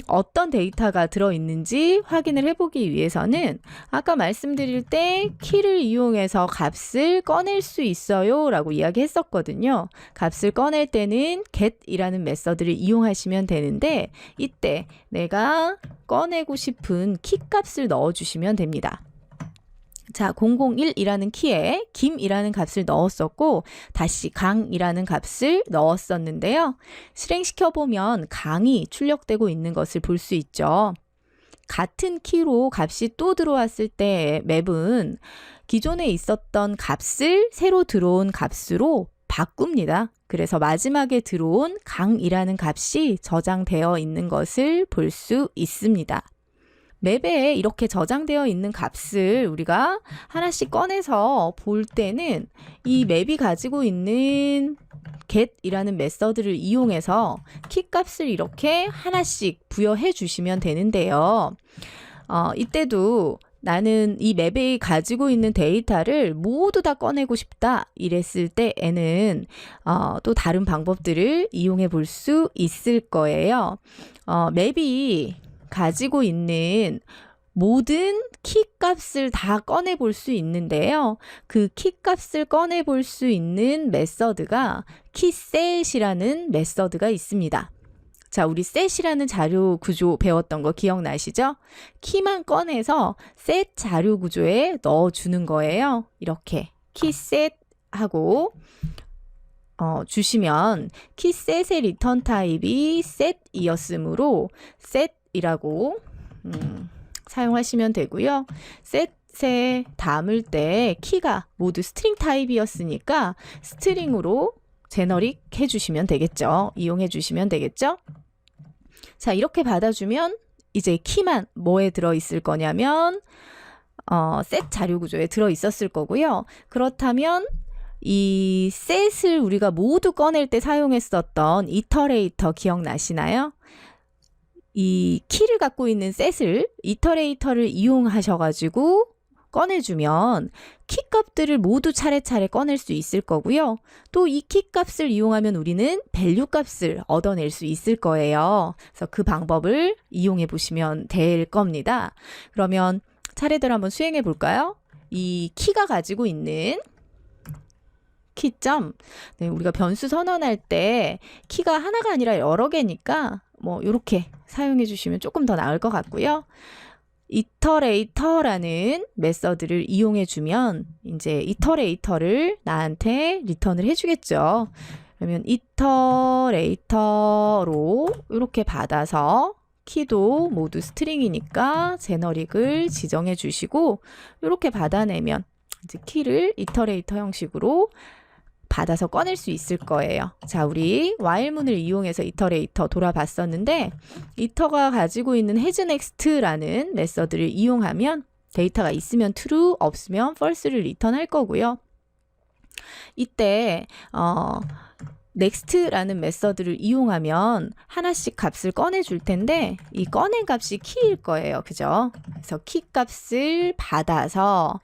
어떤 데이터가 들어있는지 확인을 해보기 위해서는 아까 말씀드릴 때 키를 이용해서 값을 꺼낼 수 있어요 라고 이야기했었거든요. 값을 꺼낼 때는 get이라는 메서드를 이용하시면 되는데 이때 내가 꺼내고 싶은 키 값을 넣어주시면 됩니다. 자, 001이라는 키에 김이라는 값을 넣었었고 다시 강이라는 값을 넣었었는데요. 실행시켜보면 강이 출력되고 있는 것을 볼 수 있죠. 같은 키로 값이 또 들어왔을 때 맵은 기존에 있었던 값을 새로 들어온 값으로 바꿉니다. 그래서 마지막에 들어온 강이라는 값이 저장되어 있는 것을 볼 수 있습니다. 맵에 이렇게 저장되어 있는 값을 우리가 하나씩 꺼내서 볼 때는 이 맵이 가지고 있는 get이라는 메서드를 이용해서 키 값을 이렇게 하나씩 부여해 주시면 되는데요. 이때도 나는 이 맵이 가지고 있는 데이터를 모두 다 꺼내고 싶다 이랬을 때에는 또 다른 방법들을 이용해 볼 수 있을 거예요. 맵이 가지고 있는 모든 키 값을 다 꺼내 볼 수 있는데요. 그 키 값을 꺼내 볼 수 있는 메서드가 키셋이라는 메서드가 있습니다. 자, 우리 set이라는 자료 구조 배웠던 거 기억나시죠? 키만 꺼내서 set 자료 구조에 넣어주는 거예요. 이렇게 키셋 하고 주시면 키셋의 리턴 타입이 set이었으므로 set이라고 사용하시면 되고요. set에 담을 때 키가 모두 스트링 타입이었으니까 스트링으로 제너릭 해주시면 되겠죠. 이용해 주시면 되겠죠. 자, 이렇게 받아주면 이제 키만 뭐에 들어있을 거냐면 set 자료 구조에 들어있었을 거고요. 그렇다면 이 set을 우리가 모두 꺼낼 때 사용했었던 이터레이터 기억나시나요? 이 키를 갖고 있는 set을 이터레이터를 이용하셔가지고 꺼내주면 키 값들을 모두 차례차례 꺼낼 수 있을 거고요. 또 이 키 값을 이용하면 우리는 밸류 값을 얻어낼 수 있을 거예요. 그래서 그 방법을 이용해 보시면 될 겁니다. 그러면 차례대로 한번 수행해 볼까요? 이 키가 가지고 있는 키점, 네, 우리가 변수 선언할 때 키가 하나가 아니라 여러 개니까 뭐 이렇게 사용해 주시면 조금 더 나을 것 같고요. 이터레이터라는 메서드를 이용해 주면 이제 이터레이터를 나한테 리턴을 해주겠죠. 그러면 이터레이터로 이렇게 받아서 키도 모두 스트링이니까 제너릭을 지정해 주시고 이렇게 받아내면 이제 키를 이터레이터 형식으로 받아서 꺼낼 수 있을 거예요. 자, 우리 while문을 이용해서 이터레이터 돌아봤었는데 이터가 가지고 있는 hasNext라는 메서드를 이용하면 데이터가 있으면 true, 없으면 false를 리턴할 거고요. 이때 next라는 메서드를 이용하면 하나씩 값을 꺼내 줄 텐데 이 꺼낸 값이 키일 거예요. 그죠? 그래서 키 값을 받아서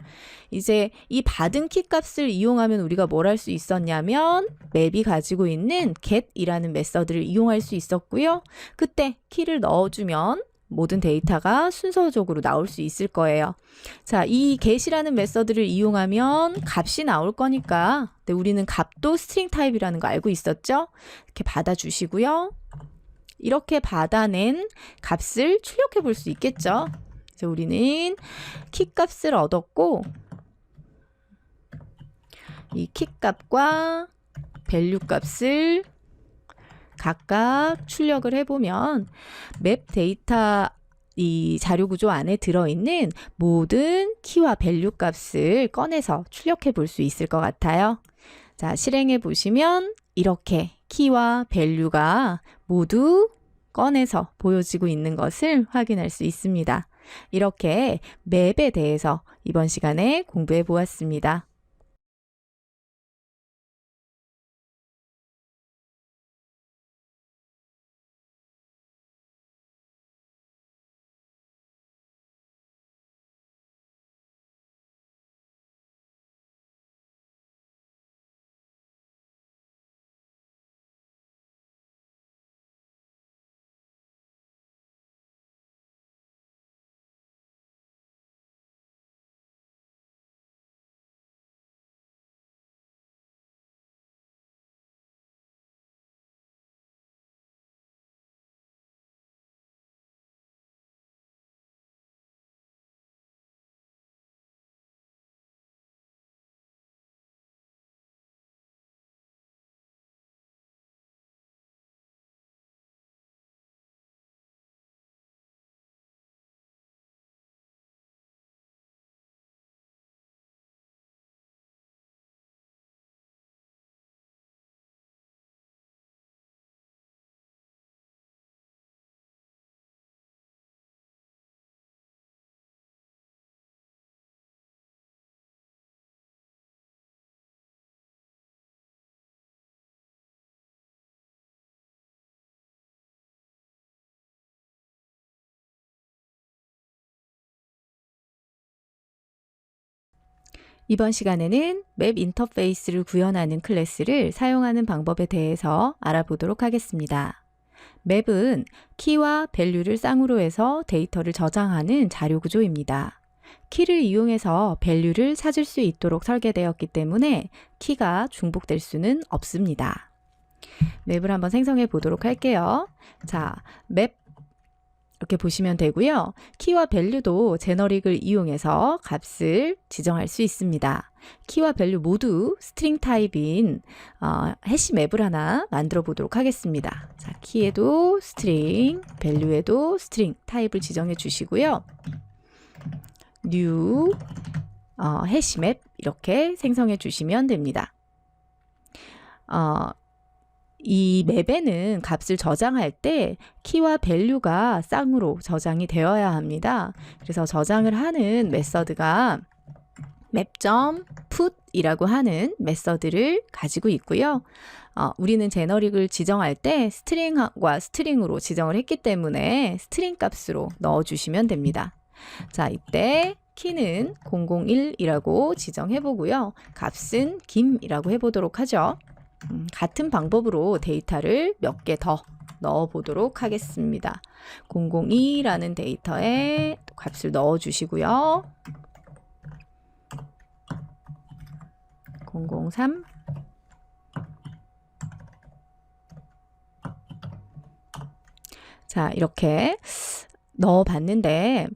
이제 이 받은 키 값을 이용하면 우리가 뭘 할 수 있었냐면 맵이 가지고 있는 get이라는 메서드를 이용할 수 있었고요. 그때 키를 넣어주면 모든 데이터가 순서적으로 나올 수 있을 거예요. 자, 이 get이라는 메서드를 이용하면 값이 나올 거니까 우리는 값도 스트링 타입이라는 거 알고 있었죠? 이렇게 받아주시고요. 이렇게 받아낸 값을 출력해 볼 수 있겠죠? 그래서 우리는 키 값을 얻었고 이 키 값과 밸류 값을 각각 출력을 해보면 맵 데이터 이 자료 구조 안에 들어있는 모든 키와 밸류 값을 꺼내서 출력해 볼 수 있을 것 같아요. 자, 실행해 보시면 이렇게 키와 밸류가 모두 꺼내서 보여지고 있는 것을 확인할 수 있습니다. 이렇게 맵에 대해서 이번 시간에 공부해 보았습니다. 이번 시간에는 맵 인터페이스를 구현하는 클래스를 사용하는 방법에 대해서 알아보도록 하겠습니다. 맵은 키와 밸류를 쌍으로 해서 데이터를 저장하는 자료 구조입니다. 키를 이용해서 밸류를 찾을 수 있도록 설계되었기 때문에 키가 중복될 수는 없습니다. 맵을 한번 생성해 보도록 할게요. 자, 맵 이렇게 보시면 되고요. 키와 밸류도 제너릭을 이용해서 값을 지정할 수 있습니다. 키와 밸류 모두 스트링 타입인 해시 맵을 하나 만들어 보도록 하겠습니다. 자, 키에도 스트링, 밸류에도 스트링 타입을 지정해 주시고요. new 해시 맵 이렇게 생성해 주시면 됩니다. 이 맵에는 값을 저장할 때 키와 밸류가 쌍으로 저장이 되어야 합니다. 그래서 저장을 하는 메서드가 map.put이라고 하는 메서드를 가지고 있고요. 우리는 제너릭을 지정할 때 스트링과 스트링으로 지정을 했기 때문에 스트링 값으로 넣어주시면 됩니다. 자, 이때 키는 001이라고 지정해 보고요. 값은 김이라고 해보도록 하죠. 같은 방법으로 데이터를 몇 개 더 넣어 보도록 하겠습니다. 002라는 데이터에 값을 넣어 주시고요. 003 자, 이렇게 넣어 봤는데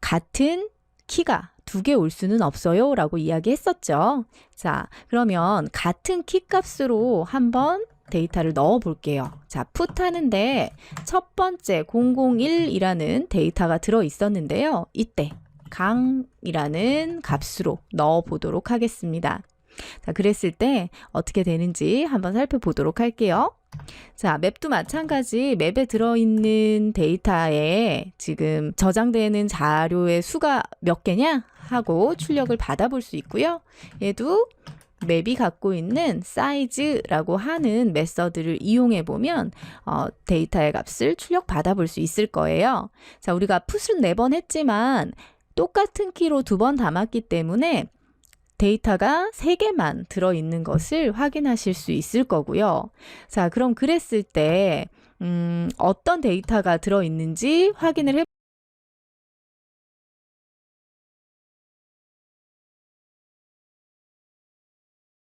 같은 키가 2개 올 수는 없어요 라고 이야기했었죠. 자, 그러면 같은 키 값으로 한번 데이터를 넣어 볼게요. 자, put 하는데 첫 번째 001이라는 데이터가 들어 있었는데요. 이때 강이라는 값으로 넣어 보도록 하겠습니다. 자, 그랬을 때 어떻게 되는지 한번 살펴보도록 할게요. 자, 맵도 마찬가지 맵에 들어있는 데이터에 지금 저장되는 자료의 수가 몇 개냐 하고 출력을 받아볼 수 있고요. 얘도 맵이 갖고 있는 size라고 하는 메서드를 이용해 보면 데이터의 값을 출력 받아볼 수 있을 거예요. 자, 우리가 put을 4번 했지만 똑같은 키로 2번 담았기 때문에 데이터가 3개만 들어있는 것을 확인하실 수 있을 거고요. 자, 그럼 그랬을 때 어떤 데이터가 들어있는지 확인을